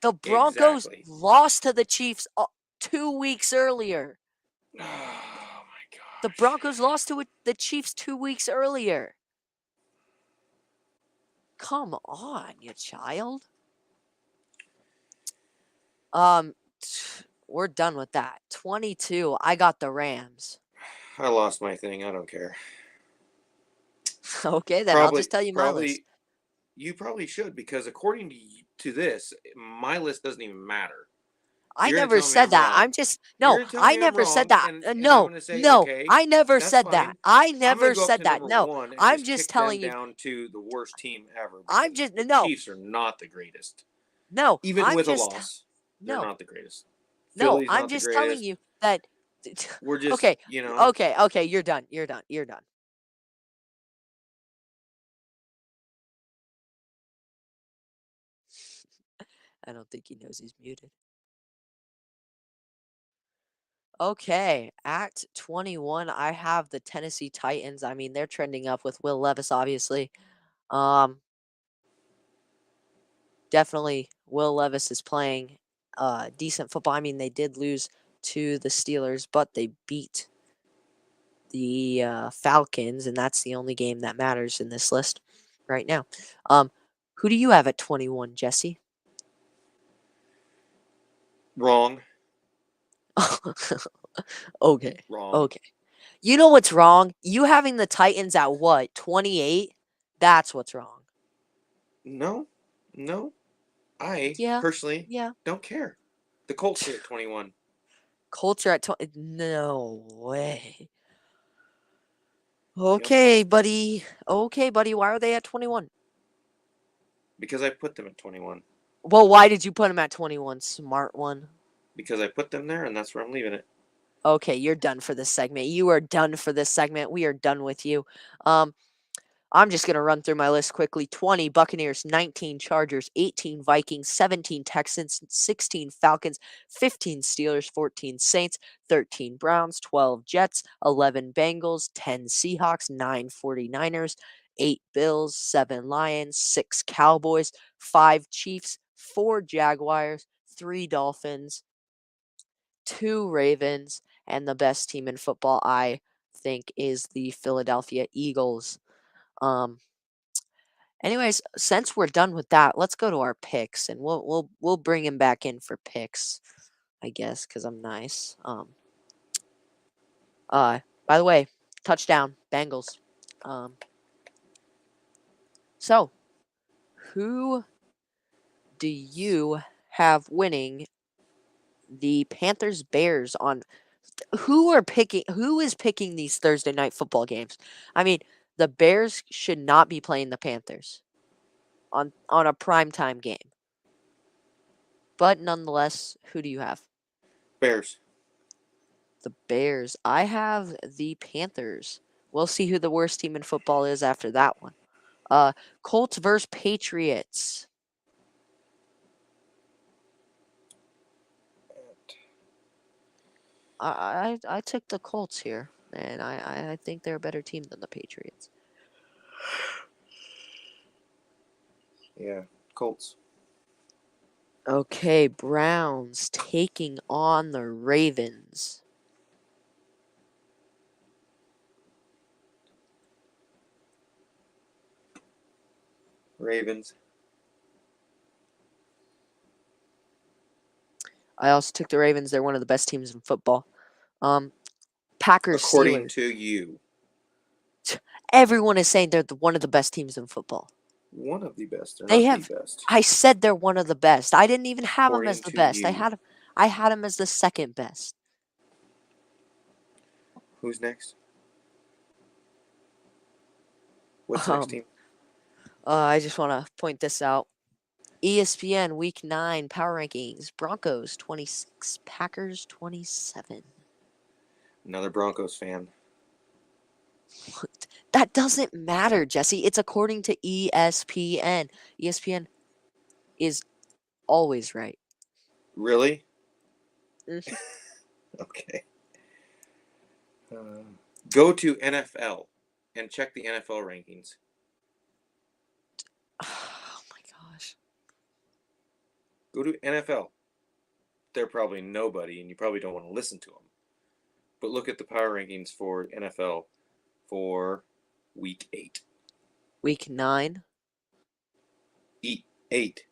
The Broncos Exactly. lost to the Chiefs 2 weeks earlier. Oh my The gosh. Broncos lost to the Chiefs 2 weeks earlier. Come on, you child. Um, we're done with that. 22. I got the Rams. I lost my thing. I don't care. Okay, then I'll Probably, just tell you my list. probably, you probably should because according to this, my list doesn't even matter. I You're gonna never tell me said I'm that. I'm wrong. just You're no. gonna tell I me I'm never said wrong, that. and I'm No, gonna say, no. okay, I never that's said that. fine. I I'm gonna never go up said to that. number No, one and I'm just just kick them telling you. down to the worst team ever I'm because just the no, Chiefs are not the greatest. no. Even I'm with a just loss, they're no, not the greatest. no. Philly's I'm not the just telling greatest. you that. We're just, Okay, okay, okay. You're done. You're done. You're done. I don't think he knows he's muted. Okay, at 21, I have the Tennessee Titans. I mean, they're trending up with Will Levis, obviously. Um, Definitely Will Levis is playing decent football. I mean, they did lose to the Steelers, but they beat the Falcons, and that's the only game that matters in this list right now. Um, who do you have at 21, Jesse? wrong. Okay, Wrong. okay. You know what's wrong? You having the Titans at what, 28? That's what's wrong. No, no. I Yeah, personally yeah. don't care. The Colts are at 21 Colts are at 20. No way. Yep. Okay, buddy. Okay, buddy. Why are they at 21? because I put them at 21. Well, why did you put them at 21? Smart one. Because I put them there, and that's where I'm leaving it. Okay, you're done for this segment. You are done for this segment. We are done with you. Um, I'm just going to run through my list quickly. 20 Buccaneers, 19 Chargers, 18 Vikings, 17 Texans, 16 Falcons, 15 Steelers, 14 Saints, 13 Browns, 12 Jets, 11 Bengals, 10 Seahawks, 9 49ers, 8 Bills, 7 Lions, 6 Cowboys, 5 Chiefs, 4 Jaguars, 3 Dolphins, 2 Ravens, and the best team in football, I think, is the Philadelphia Eagles. Um, Anyways, since we're done with that, let's go to our picks, and we'll bring him back in for picks, I guess, because I'm nice. By the way, touchdown Bengals. Um, so who do you have winning the Panthers Bears on? Who is picking these Thursday night football games? I mean, the Bears should not be playing the Panthers on a primetime game. But nonetheless, who do you have? Bears. The Bears. I have the Panthers. We'll see who the worst team in football is after that one. Uh, Colts versus Patriots. I took the Colts here, and I think they're a better team than the Patriots. Yeah, Colts. Okay, Browns taking on the Ravens. Ravens. I also took the Ravens. They're one of the best teams in football. Um, Packers According Steelers. to you, Everyone is saying they're one of the best teams in football. one of the best. They're They not the have. best. I said they're one of the best. I didn't even have them as According the to best. you. I had them as the second best. Who's next? What's the next Um, team? I just want to point this out. ESPN Week 9 Power Rankings. Broncos 26, Packers 27. Another Broncos fan. That doesn't matter, Jesse. It's according to ESPN. ESPN is always right. Really? Mhm. Okay. Uh, Go to NFL and check the NFL rankings. Oh my gosh. Go to NFL. They're probably nobody, and you probably don't want to listen to them. But look at the power rankings for NFL for Week 8. Week 9. 8.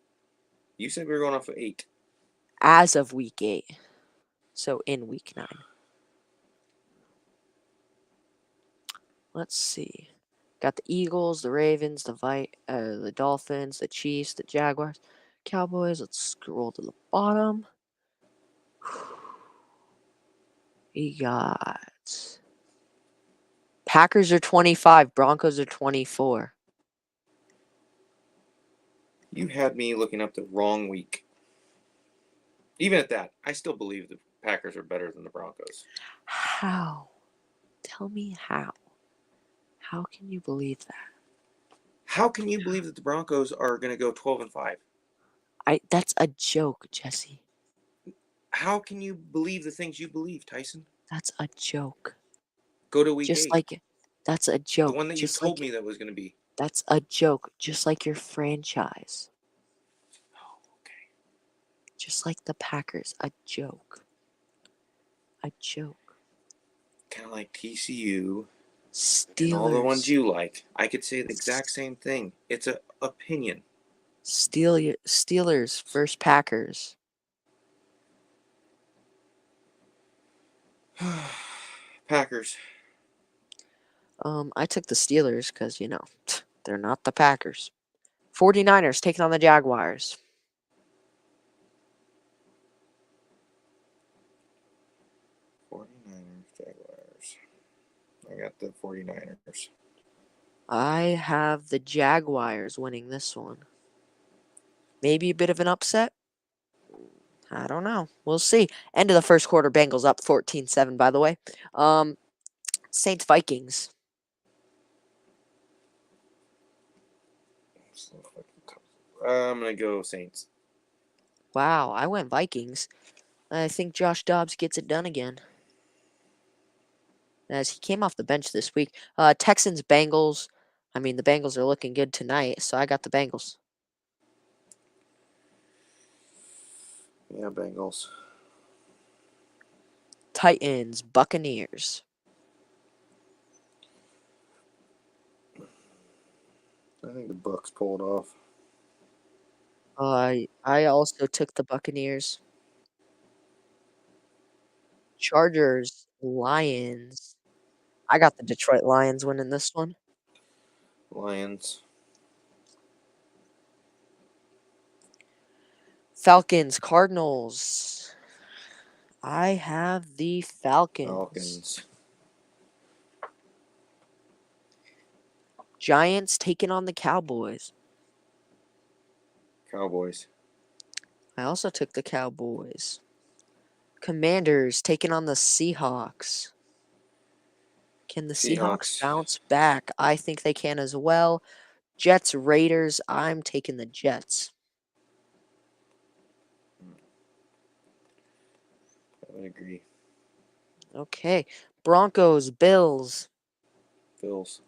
You said we were going off of 8. As of week 8. So in week 9. Let's see. Got the Eagles, the Ravens, the Dolphins, the Chiefs, the Jaguars, Cowboys. Let's scroll to the bottom. We got Packers are 25, Broncos are 24. You had me looking up the wrong week. Even at that, I still believe the Packers are better than the Broncos. How? Tell me how. How can you believe that? How can you believe that the Broncos are going to go 12-5? That's a joke, Jesse. How can you believe the things you believe, Tyson? That's a joke. Go to week Just 8. like that's a The joke. one that you Just told like me that was going to be. that's a joke. Just like your franchise. Oh, okay. Just like the Packers. A joke. A joke. Kind of like TCU and all the ones Steelers. you like. I could say the exact same thing. It's an opinion. Steelers versus Packers. Packers. I took the Steelers because, they're not the Packers. 49ers taking on the Jaguars. 49ers, Jaguars. I got the 49ers. I have the Jaguars winning this one. Maybe a bit of an upset. I don't know. We'll see. End of the first quarter, Bengals up 14-7, by the way. Saints Vikings. I'm going to go Saints. Wow, I went Vikings. I think Josh Dobbs gets it done again. As he came off the bench this week. Texans Bengals. I mean, the Bengals are looking good tonight, so I got the Bengals. Yeah, Bengals. Titans Buccaneers. I think the Bucks pulled off. I also took the Buccaneers. Chargers Lions. I got the Detroit Lions winning this one. Lions. Falcons Cardinals. I have the Falcons. Falcons. Giants taking on the Cowboys. Cowboys. I also took the Cowboys. Commanders taking on the Seahawks. Can the Seahawks Seahawks. bounce back? I think they can as well. Jets Raiders. I'm taking the Jets. I would agree. Okay. Broncos Bills. Bills.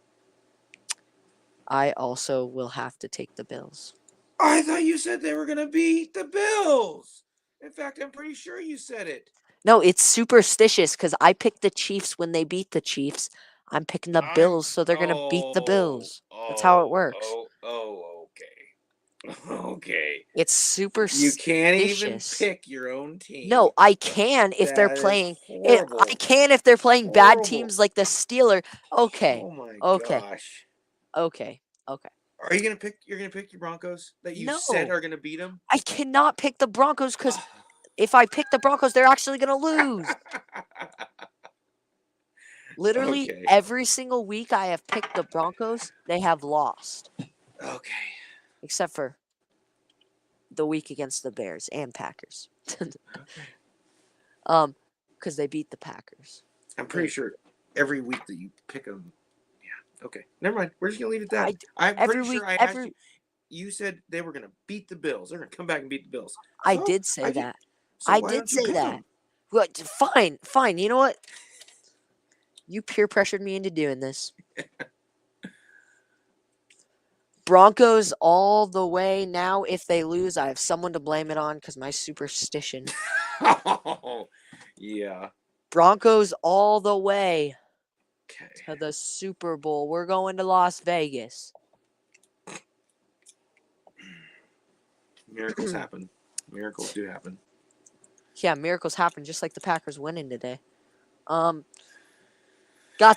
I also will have to take the Bills. I thought you said they were going to beat the Bills. In fact, I'm pretty sure you said it. No, it's superstitious because I picked the Chiefs when they beat the Chiefs. I'm picking the Bills, so they're going to beat the Bills. That's how it works. Okay. Okay. It's You can't even superstitious. pick your own team. No, I can if they're That is playing. horrible. I can if they're playing bad Horrible. teams like the Steelers. Okay. Oh my Okay. gosh. Okay. Okay. Are you gonna pick? You're gonna pick your Broncos that you said No. are gonna beat them? I cannot pick the Broncos because if I pick the Broncos, they're actually going to lose. Literally Okay. every single week I have picked the Broncos, they have lost. Okay. Except for the week against the Bears and Packers. Okay. Because they beat the Packers. I'm pretty sure every week that you pick them. Yeah. Okay. Never mind. We're just gonna leave it at that. I'm Every pretty sure week, I asked you. You said they were gonna beat the Bills. They're gonna come back and beat the Bills. I So did say that. So why don't you pick that. them? Well, fine. You know what? You peer pressured me into doing this. Broncos all the way. Now, if they lose, I have someone to blame it on because my superstition. Oh, yeah. Broncos all the way Okay. to the Super Bowl. We're going to Las Vegas. Miracles happen. Miracles do happen. Yeah, miracles happen just like the Packers winning today. Got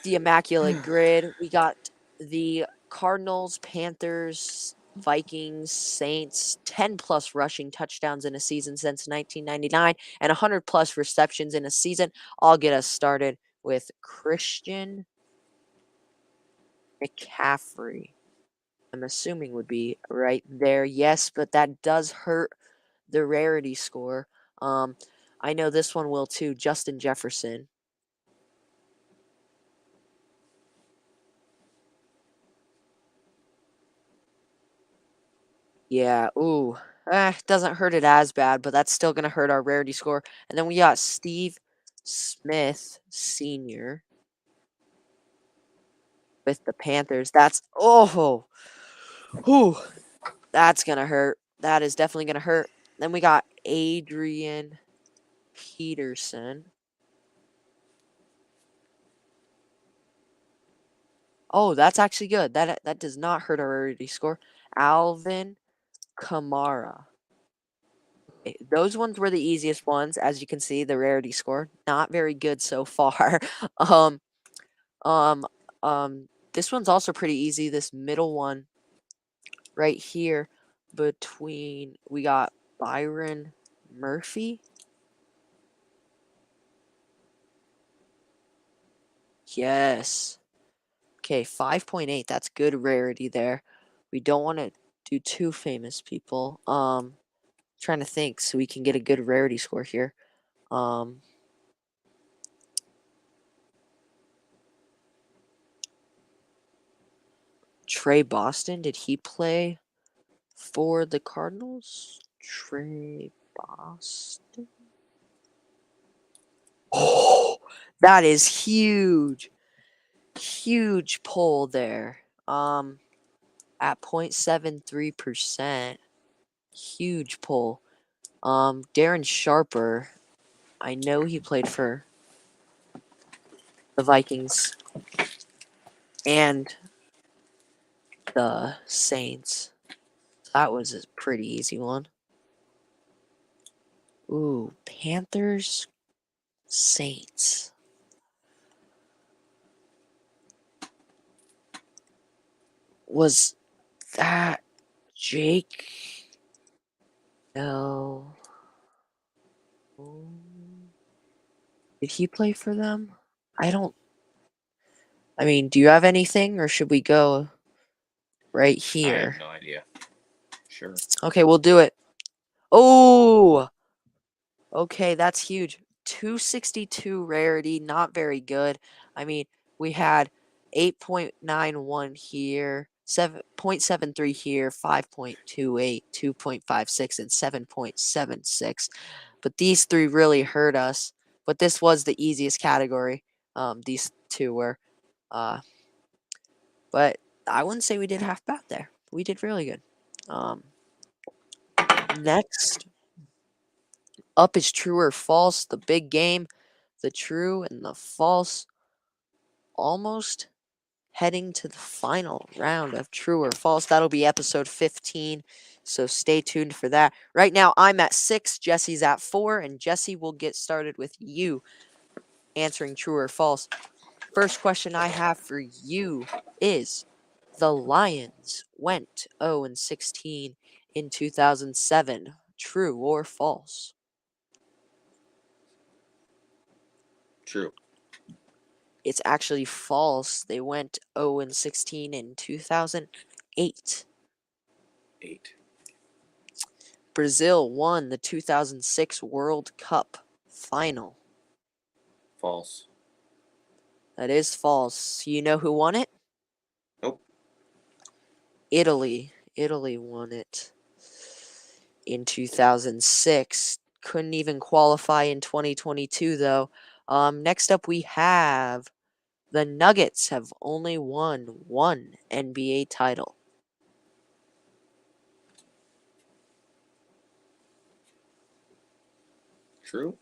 the immaculate grid. We got the Cardinals, Panthers, Vikings, Saints, 10 plus rushing touchdowns in a season since 1999, and 100 plus receptions in a season. I'll get us started with Christian McCaffrey. I'm assuming would be right there. Yes, but that does hurt the rarity score. Um, I know this one will too. Justin Jefferson. Yeah, ooh. Doesn't hurt it as bad, but that's still going to hurt our rarity score. And then we got Steve Smith Sr. with the Panthers. Whew, that's going to hurt. That is definitely going to hurt. Then we got Adrian Peterson. Oh, that's actually good. That does not hurt our rarity score. Alvin Kamara. Those ones were the easiest ones, as you can see. The rarity score not very good so far. um, um, this one's also pretty easy. This middle one, right here, between we got Byron Murphy. Yes. Okay, 5.8. That's good rarity there. We don't want to do too famous people. Trying to think so we can get a good rarity score here. Trey Boston, did he play for the Cardinals? Trey Boston. Oh, that is huge. Huge pull there. At 0.73%. Huge pull. Darren Sharper. I know he played for the Vikings and the Saints. That was a pretty easy one. Ooh, Panthers, Saints. Was that Jake? No. Did he play for them? I don't. I mean, do you have anything, or should we go right I have here? no idea. Sure. Okay, we'll do it. Oh, okay, that's huge. 262 rarity, not very good. I mean, we had 8.91 here, 7.73 here, 5.28, 2.56, and 7.76. But these three really hurt us. But this was the easiest category. These two were. Uh, but I wouldn't say we did half bad there. We did really good. Um, Next up is true or false, the big game, the true and the false, almost heading to the final round of true or false. That'll be episode 15, so stay tuned for that. Right now, I'm at 6, Jesse's at 4, and Jesse will get started with you answering true or false. First question I have for you is the Lions went 0-16 in 2007. True or false? True. It's actually false. They went 0-16 in 2008. 8. Brazil won the 2006 World Cup final. False. That is false. You know who won it? Nope. Italy. Italy won it in 2006. Couldn't even qualify in 2022, though. Next up, we have the Nuggets have only won one NBA title. True.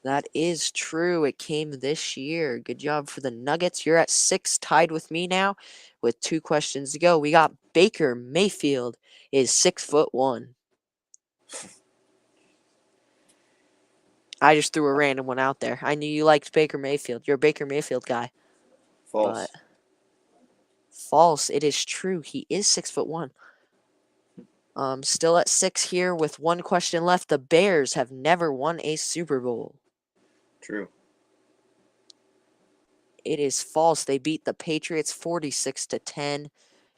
That is true. It came this year. Good job for the Nuggets. You're at 6, tied with me now, with 2 questions to go. We got Baker Mayfield is 6'1". I just threw a random one out there. I knew you liked Baker Mayfield. You're a Baker Mayfield guy. But False. False. It is true. He is 6'1". Still at 6 here with one question left. The Bears have never won a Super Bowl. True. It is false. They beat the Patriots 46-10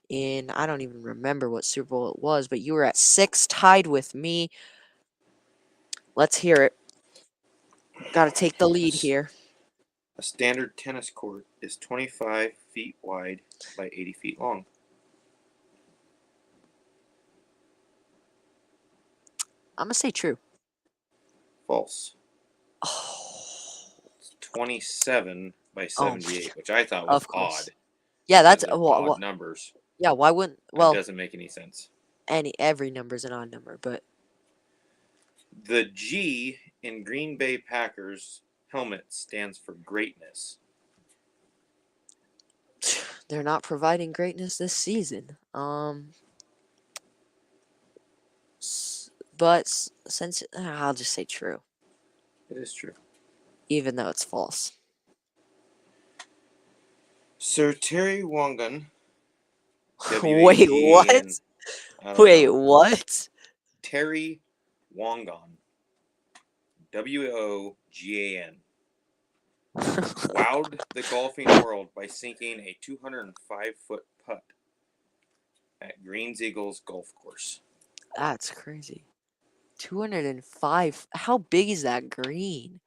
in, I don't even remember what Super Bowl it was, but you were at 6, tied with me. Let's hear it. Got to take the lead here. A standard tennis court is 25 feet wide by 80 feet long. I'm going to say true. False. Oh, It's 27 by oh 78, which I thought was of course. odd Yeah, because that's they're odd numbers. yeah, why wouldn't, It well, doesn't make any sense. every number's an odd number, but The G in Green Bay Packers helmet stands for greatness. they're not providing greatness this season. But since I'll just say true, It is true. even though it's false. Sir Terry Wogan, Wait, what? WAGAN, I don't Wait, know. what? Terry Wogan, WOGAN, wowed the golfing world by sinking a 205-foot putt at Greens Eagles Golf Course. That's crazy. 205. How big is that green?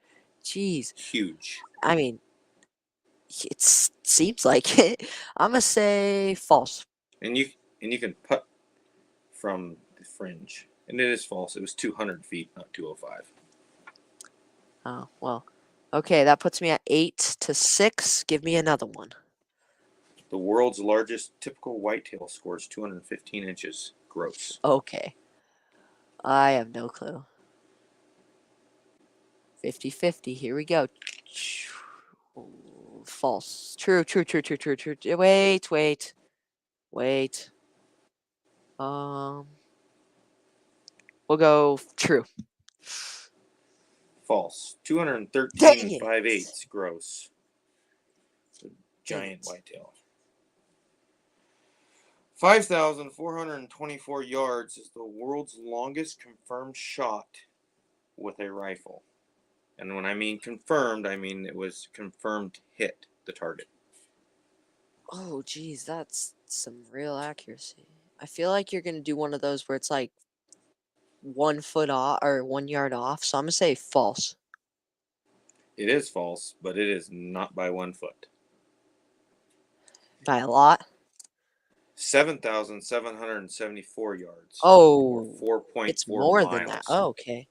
Jeez. Huge. I mean, it seems like it. I'm gonna say false. And you can putt from the fringe. And it is false. It was 200 feet, not 205. Oh, well. Okay, that puts me at 8-6. Give me another one. The world's largest typical whitetail scores 215 inches gross. Okay. I have no clue. 50-50. Here we go. False. True, true, true, true, true, true. Wait. Um, we'll go true. False. 213 Dang and it! 5/8 gross. It's a Dang giant it. whitetail. 5,424 yards is the world's longest confirmed shot with a rifle. And when I mean confirmed, I mean it was confirmed hit the target. Oh, geez, that's some real accuracy. I feel like you're gonna do one of those where it's like 1 foot off or 1 yard off. So I'm gonna say false. It is false, but it is not by 1 foot. By a lot. 7,774 yards, or Oh, it's 4.4 more than that. miles. Oh, okay.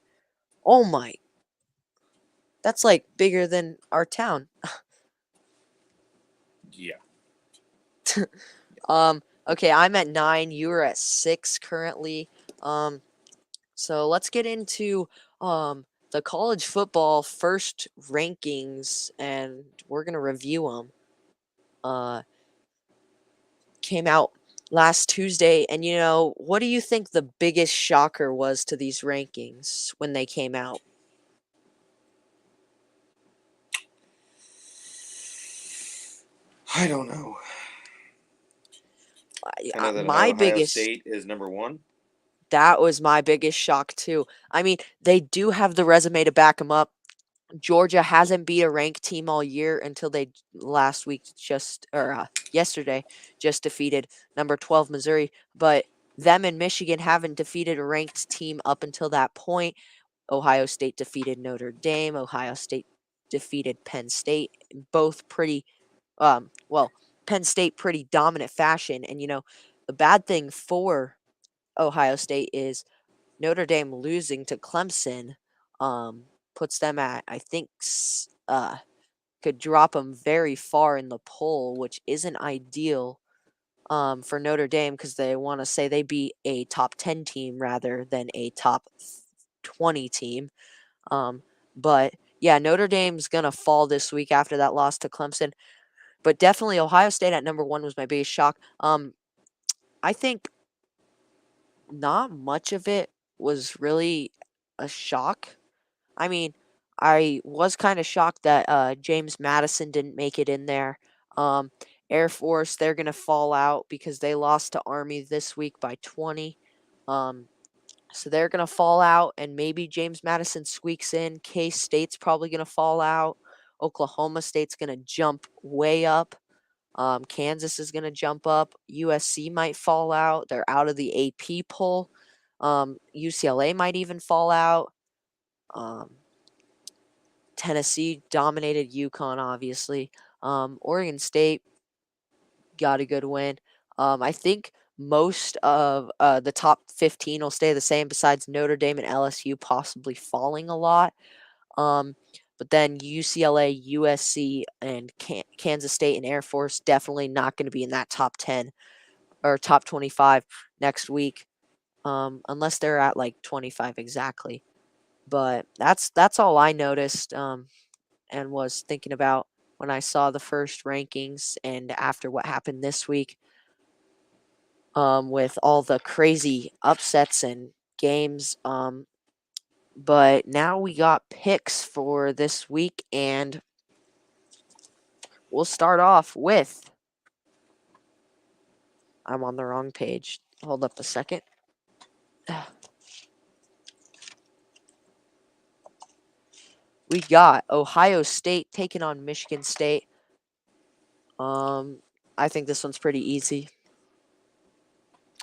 Oh my, that's like bigger than our town. Yeah. Okay, I'm at 9. You are at 6 currently. So let's get into the college football first rankings, and we're gonna review them. Came out last Tuesday, and what do you think the biggest shocker was to these rankings when they came out? I don't know. I know that My Ohio biggest State is number one. That was my biggest shock too. I mean, they do have the resume to back them up. Georgia hasn't beat a ranked team all year until they last week yesterday just defeated number 12 Missouri, but them and Michigan haven't defeated a ranked team up until that point. Ohio State defeated Notre Dame, Ohio State defeated Penn State, both pretty well, Penn State pretty dominant fashion, and the bad thing for Ohio State is Notre Dame losing to Clemson puts them at, I think, could drop them very far in the poll, which isn't ideal for Notre Dame because they want to say they beat a top 10 team rather than a top 20 team. But yeah, Notre Dame's going to fall this week after that loss to Clemson. But definitely Ohio State at number 1 was my biggest shock. I think not much of it was really a shock. I mean, I was kind of shocked that James Madison didn't make it in there. Air Force, they're going to fall out because they lost to Army this week by 20. Um, so they're going to fall out, and maybe James Madison squeaks in. K-State's probably going to fall out. Oklahoma State's going to jump way up. Kansas is going to jump up. USC might fall out. They're out of the AP poll. UCLA might even fall out. Um, Tennessee dominated UConn, obviously. Oregon State got a good win. I think most of the top 15 will stay the same, besides Notre Dame and LSU possibly falling a lot. Um, but then UCLA, USC, and Kansas State and Air Force definitely not going to be in that top 10 or top 25 next week, unless they're at like 25 exactly. But that's all I noticed, and was thinking about when I saw the first rankings and after what happened this week, with all the crazy upsets and games. But now we got picks for this week, and we'll start off with. I'm on the wrong page. Hold up a second. We got Ohio State taking on Michigan State. Um, I think this one's pretty easy.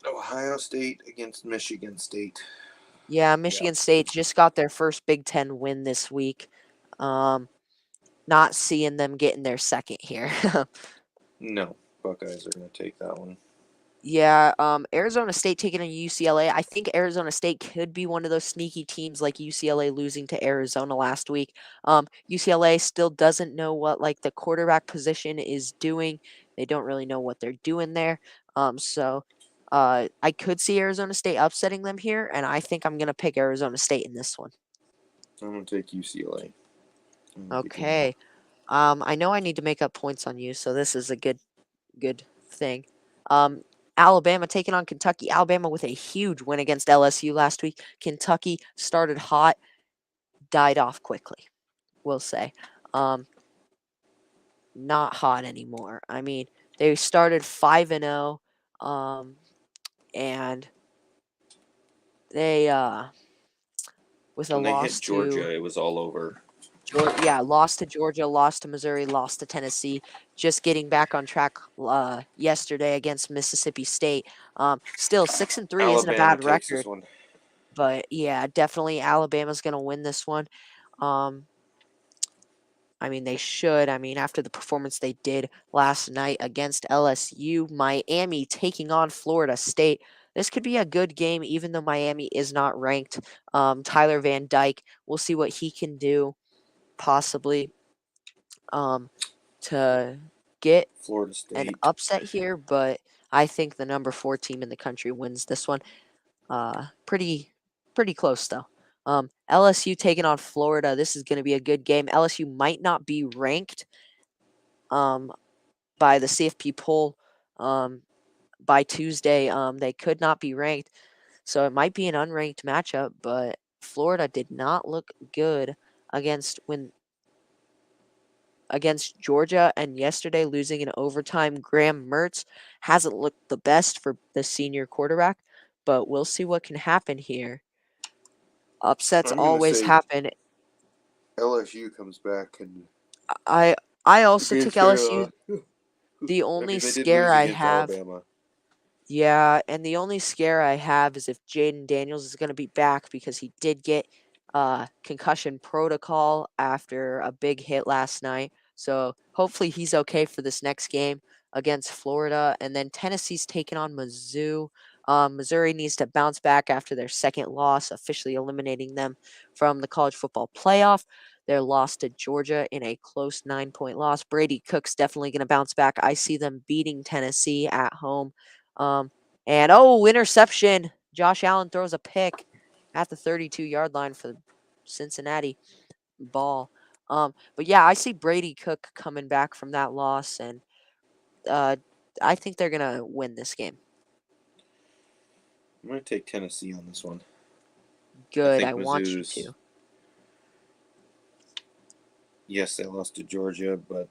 Ohio State against Michigan State. Yeah, Michigan State just got their first Big Ten win this week. Not seeing them getting their second here. No, Buckeyes are going to take that one. Yeah, Arizona State taking on UCLA. I think Arizona State could be one of those sneaky teams like UCLA losing to Arizona last week. UCLA still doesn't know what like the quarterback position is doing. They don't really know what they're doing there. I could see Arizona State upsetting them here, and I think I'm gonna pick Arizona State in this one. I'm going to take UCLA. Okay. I know I need to make up points on you, so this is a good thing. Um, Alabama taking on Kentucky. Alabama with a huge win against LSU last week. Kentucky started hot, died off quickly. We'll say, not hot anymore. I mean, they started 5-0, and they with a When they hit loss to Georgia, it was all over. Lost to Georgia, lost to Missouri, lost to Tennessee. Just getting back on track yesterday against Mississippi State. Still 6-3 isn't a Alabama bad takes this record, one. but yeah, definitely Alabama's gonna win this one. Um, I mean they should. I mean after the performance they did last night against LSU, Miami taking on Florida State. This could be a good game, even though Miami is not ranked. Tyler Van Dyke, we'll see what he can do, possibly. Um, to get Florida an State. upset here, but I think the number 4 team in the country wins this one. Pretty close though. LSU taking on Florida. This is going to be a good game. LSU might not be ranked um, by the CFP poll by Tuesday. They could not be ranked, so it might be an unranked matchup. But Florida did not look good against when against Georgia, and yesterday losing in overtime. Graham Mertz hasn't looked the best for the senior quarterback, but we'll see what can happen here. Upsets I'm going to always say happen. LSU comes back and I I also took against LSU. The I only mean, they did scare lose I against have Alabama. Yeah, and the only scare I have is if Jaden Daniels is going to be back because he did get concussion protocol after a big hit last night. So hopefully he's okay for this next game against Florida. And then Tennessee's taking on Mizzou. Missouri needs to bounce back after their second loss, officially eliminating them from the college football playoff. Their loss to Georgia in a close 9-point loss. Brady Cook's definitely going to bounce back. I see them beating Tennessee at home. Um, and interception. Josh Allen throws a pick at the 32-yard line for Cincinnati ball. But yeah, I see Brady Cook coming back from that loss, and uh, I think they're gonna win this game. I'm going to take Tennessee on this one. I Good, I think want you Mizzou's. to. Yes, they lost to Georgia, but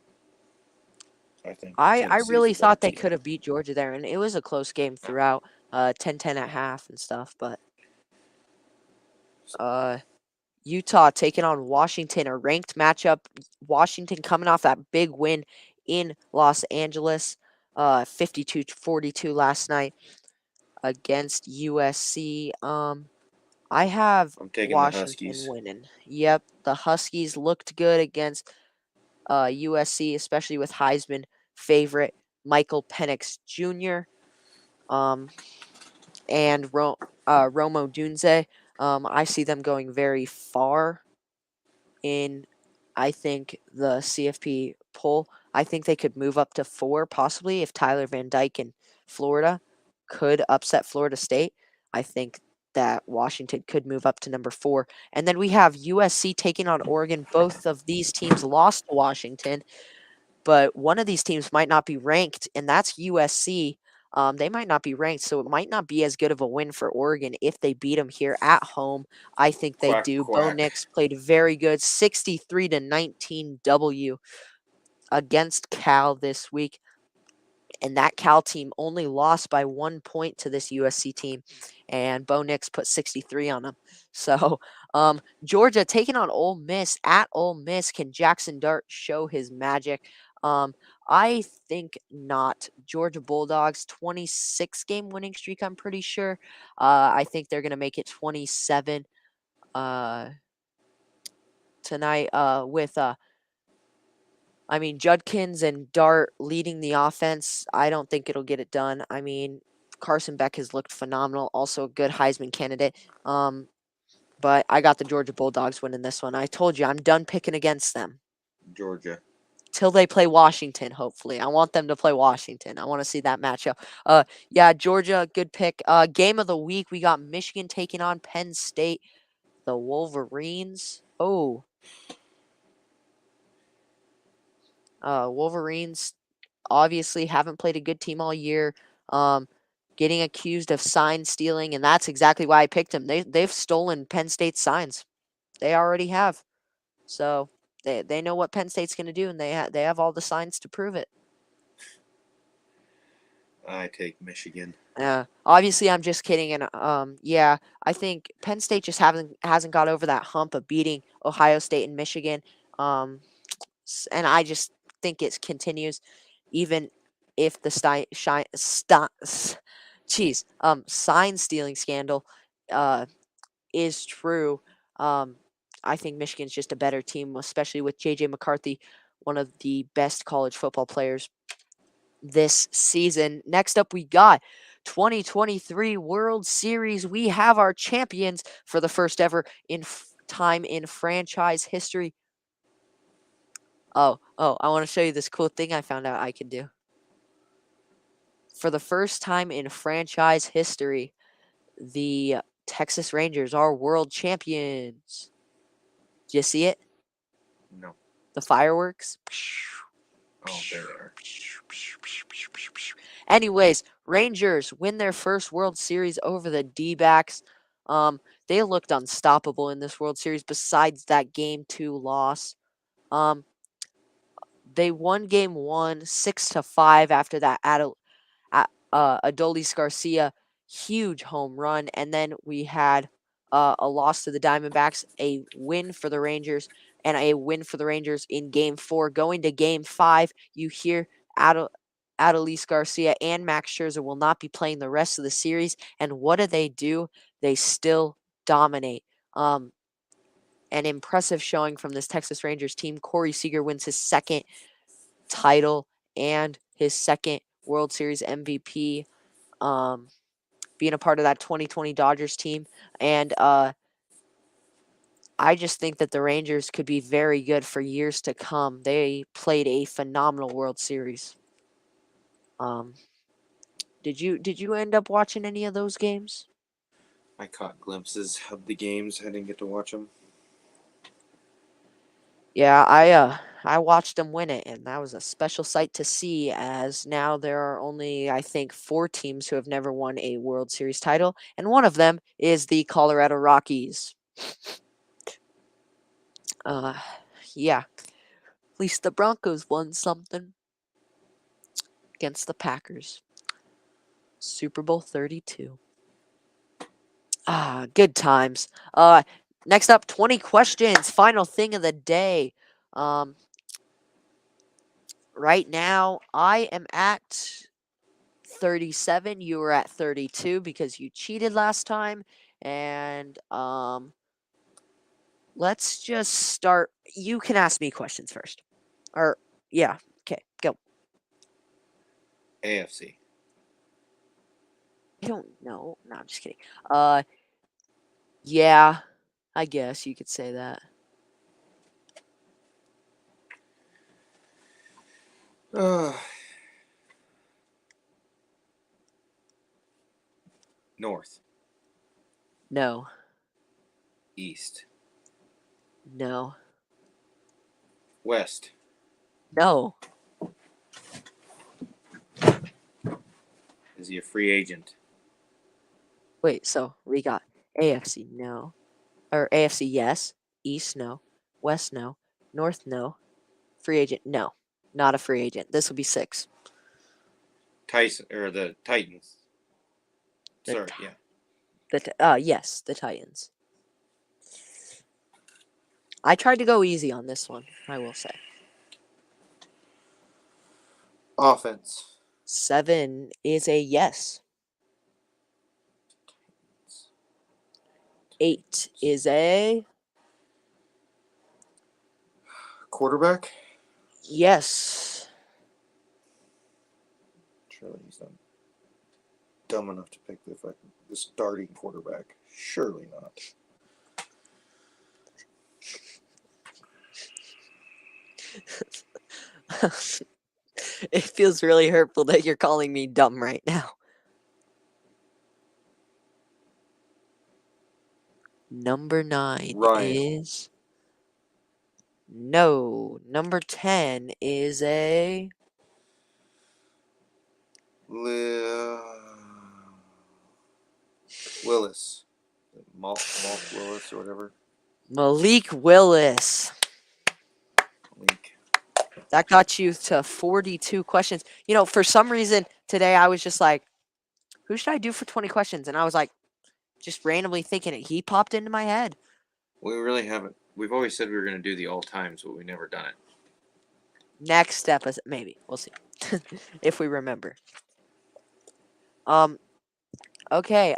I think I Tennessee's a really better thought they team. could have beat Georgia there, and it was a close game throughout, 10-10 at half and stuff. But uh, Utah taking on Washington, a ranked matchup. Washington coming off that big win in Los Angeles, 52-42 last night against USC. I have I'm taking the Washington Huskies. winning. Yep, the Huskies looked good against USC, especially with Heisman favorite Michael Penix Jr. Um, and Romo Dunze. I see them going very far in, I think, the CFP poll. I think they could move up to 4, possibly, if Tyler Van Dyke in Florida could upset Florida State. I think that Washington could move up to number 4. And then we have USC taking on Oregon. Both of these teams lost to Washington, but one of these teams might not be ranked, and that's USC. They might not be ranked, so it might not be as good of a win for Oregon if they beat them here at home. I think they Quack, do. Bo quack. Nix played very good, 63-19 W against Cal this week, and that Cal team only lost by 1 point to this USC team, and Bo Nix put 63 on them. So, Georgia taking on Ole Miss at Ole Miss. Can Jackson Dart show his magic? Um, I think not. Georgia Bulldogs 26-game winning streak. I'm pretty sure. I think they're gonna make it 27 uh, tonight. With I mean, Judkins and Dart leading the offense. I don't think it'll get it done. I mean, Carson Beck has looked phenomenal. Also a good Heisman candidate. But I got the Georgia Bulldogs winning this one. I told you I'm done picking against them Georgia. till they play Washington. Hopefully, I want them to play Washington. I want to see that matchup. Yeah, Georgia, good pick. Game of the week, we got Michigan taking on Penn State. The Wolverines. Oh, Wolverines obviously haven't played a good team all year. Um, Getting accused of sign stealing, and that's exactly why I picked them. They've stolen Penn State's signs. They already have. So they know what Penn State's going to do, and they have all the signs to prove it. I take Michigan. Obviously, I'm just kidding, and yeah, I think Penn State just haven't hasn't got over that hump of beating Ohio State and Michigan. Um, and I just think it continues, even if the sign stealing scandal is true. Um, I think Michigan's just a better team, especially with JJ McCarthy, one of the best college football players this season. Next up, we got 2023 World Series. We have our champions for the first ever time in franchise history. Oh, I want to show you this cool thing I found out I can do. For the first time in franchise history, the Texas Rangers are world champions. Do you see it? No. The fireworks? Oh, there they are. Anyways, Rangers win their first World Series over the D-backs. They looked unstoppable in this World Series besides that game 2 loss. Um, they won game 1 6-5 after that Adolis Garcia huge home run, and then we had a loss to the Diamondbacks, a win for the Rangers, and a win for the Rangers in Game 4. Going to Game 5, you hear Adolis Garcia and Max Scherzer will not be playing the rest of the series, and what do? They still dominate. An impressive showing from this Texas Rangers team. Corey Seager wins his second title and his second World Series MVP. Um, Being a part of that 2020 Dodgers team. And I just think that the Rangers could be very good for years to come. They played a phenomenal World Series. Um, did you end up watching any of those games? I caught glimpses of the games. I didn't get to watch them. Yeah, I watched them win it, and that was a special sight to see. As now there are only, I think, 4 teams who have never won a World Series title, and one of them is the Colorado Rockies. Uh, yeah, at least the Broncos won something. against the Packers. Super Bowl 32. Ah, good times. Next up, 20 questions. Final thing of the day. Um, right now, I am at 37. You were at 32 because you cheated last time. And let's just start. You can ask me questions first. Or, yeah. Okay, go. AFC. I don't know. No, I'm just kidding. Uh, yeah, I guess you could say that. Uh, North. No, East. no, West. no. Is he a free agent? Wait, so we got AFC, no. Or AFC, yes. East, no. West, no. North, no. Free agent, no. Not a free agent. This will be six. Tyson or the Titans. The, Sorry, Ti- yeah. yes, the Titans. I tried to go easy on this one, I will say. Offense. 7 is a yes. 8 is a Quarterback. yes. Surely he's not dumb enough to pick the starting quarterback. Surely not. It feels really hurtful that you're calling me dumb right now. Number 9 Ryan. is no. Number 10 is a Willis. Malk Willis or whatever. Malik Willis. Malik. That got you to 42 questions. You know, for some reason today I was just like, who should I do for 20 questions? And I was like, just randomly thinking it. He popped into my head. We really haven't. We've always said we were going to do the all times, but we've never done it. Next episode, maybe. We'll see. If we remember. Okay,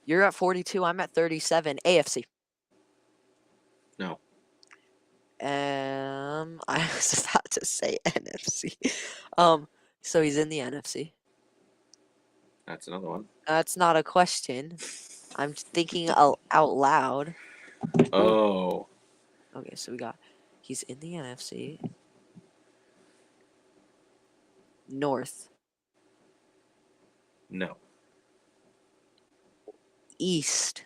you're at 42, I'm at 37. AFC. No. I was about to say NFC. So he's in the NFC. That's another one. That's not a question. I'm thinking out loud. Oh. Okay, so he's in the NFC. North, No. East,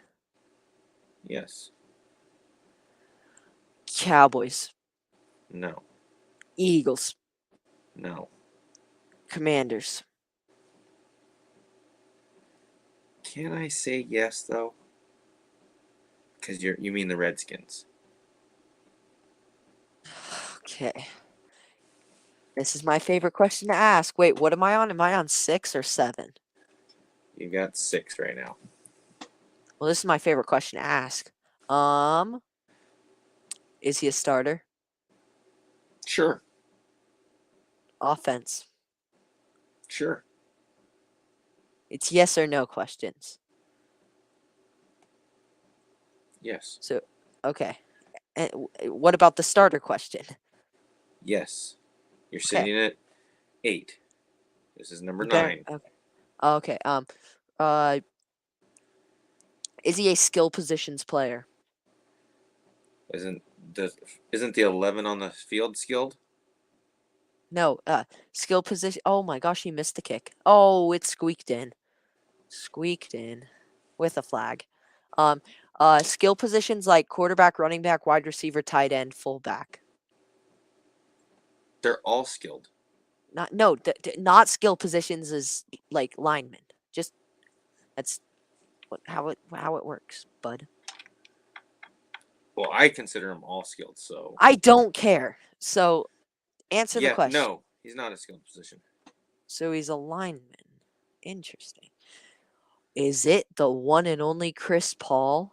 Yes. Cowboys, No. Eagles, No. Commanders. Can I say yes though? Because you mean the Redskins. Okay. This is my favorite question to ask. Wait, what am I on? Am I on 6 or 7? You got 6 right now. Well, this is my favorite question to ask. Is he a starter? Sure. Offense. Sure. It's yes or no questions. Yes. So, okay. And what about the starter question? Yes. You're Okay. sitting at 8. This is number Okay. 9. Okay. Uh, is he a skill positions player? Isn't the 11 on the field skilled? No. Skill position. Oh my gosh, he missed the kick. Oh, it squeaked in. Squeaked in with a flag. Um, skill positions like quarterback, running back, wide receiver, tight end, fullback. They're all skilled. Not skill positions is like linemen. Just that's how it works, bud. Well, I consider them all skilled. So I don't care. So answer the yeah, question. no, He's not a skilled position. So he's a lineman. Interesting. Is it the one and only Chris Paul?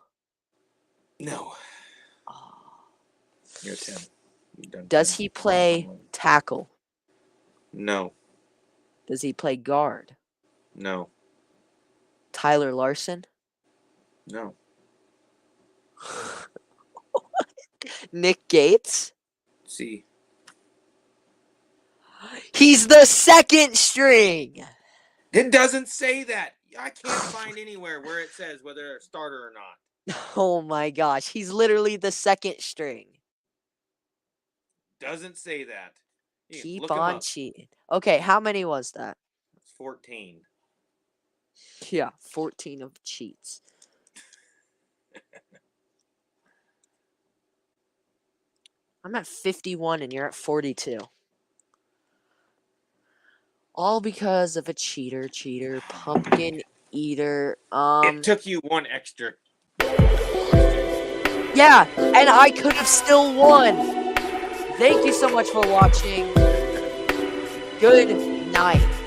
No. Oh. You're 10. You've done Does 10. he play tackle? No. Does he play guard? No. Tyler Larson? No. Nick Gates? See. He's the second string. It doesn't say that. I can't find anywhere where it says whether they're a starter or not. Oh my gosh. He's literally the second string. Doesn't say that. You can Keep look him on up. cheating. Okay, how many was that? It's 14. Yeah, 14 of cheats. I'm at 51 and you're at 42. All because of a cheater, pumpkin eater. It took you one extra. Yeah, and I could have still won. Thank you so much for watching. Good night.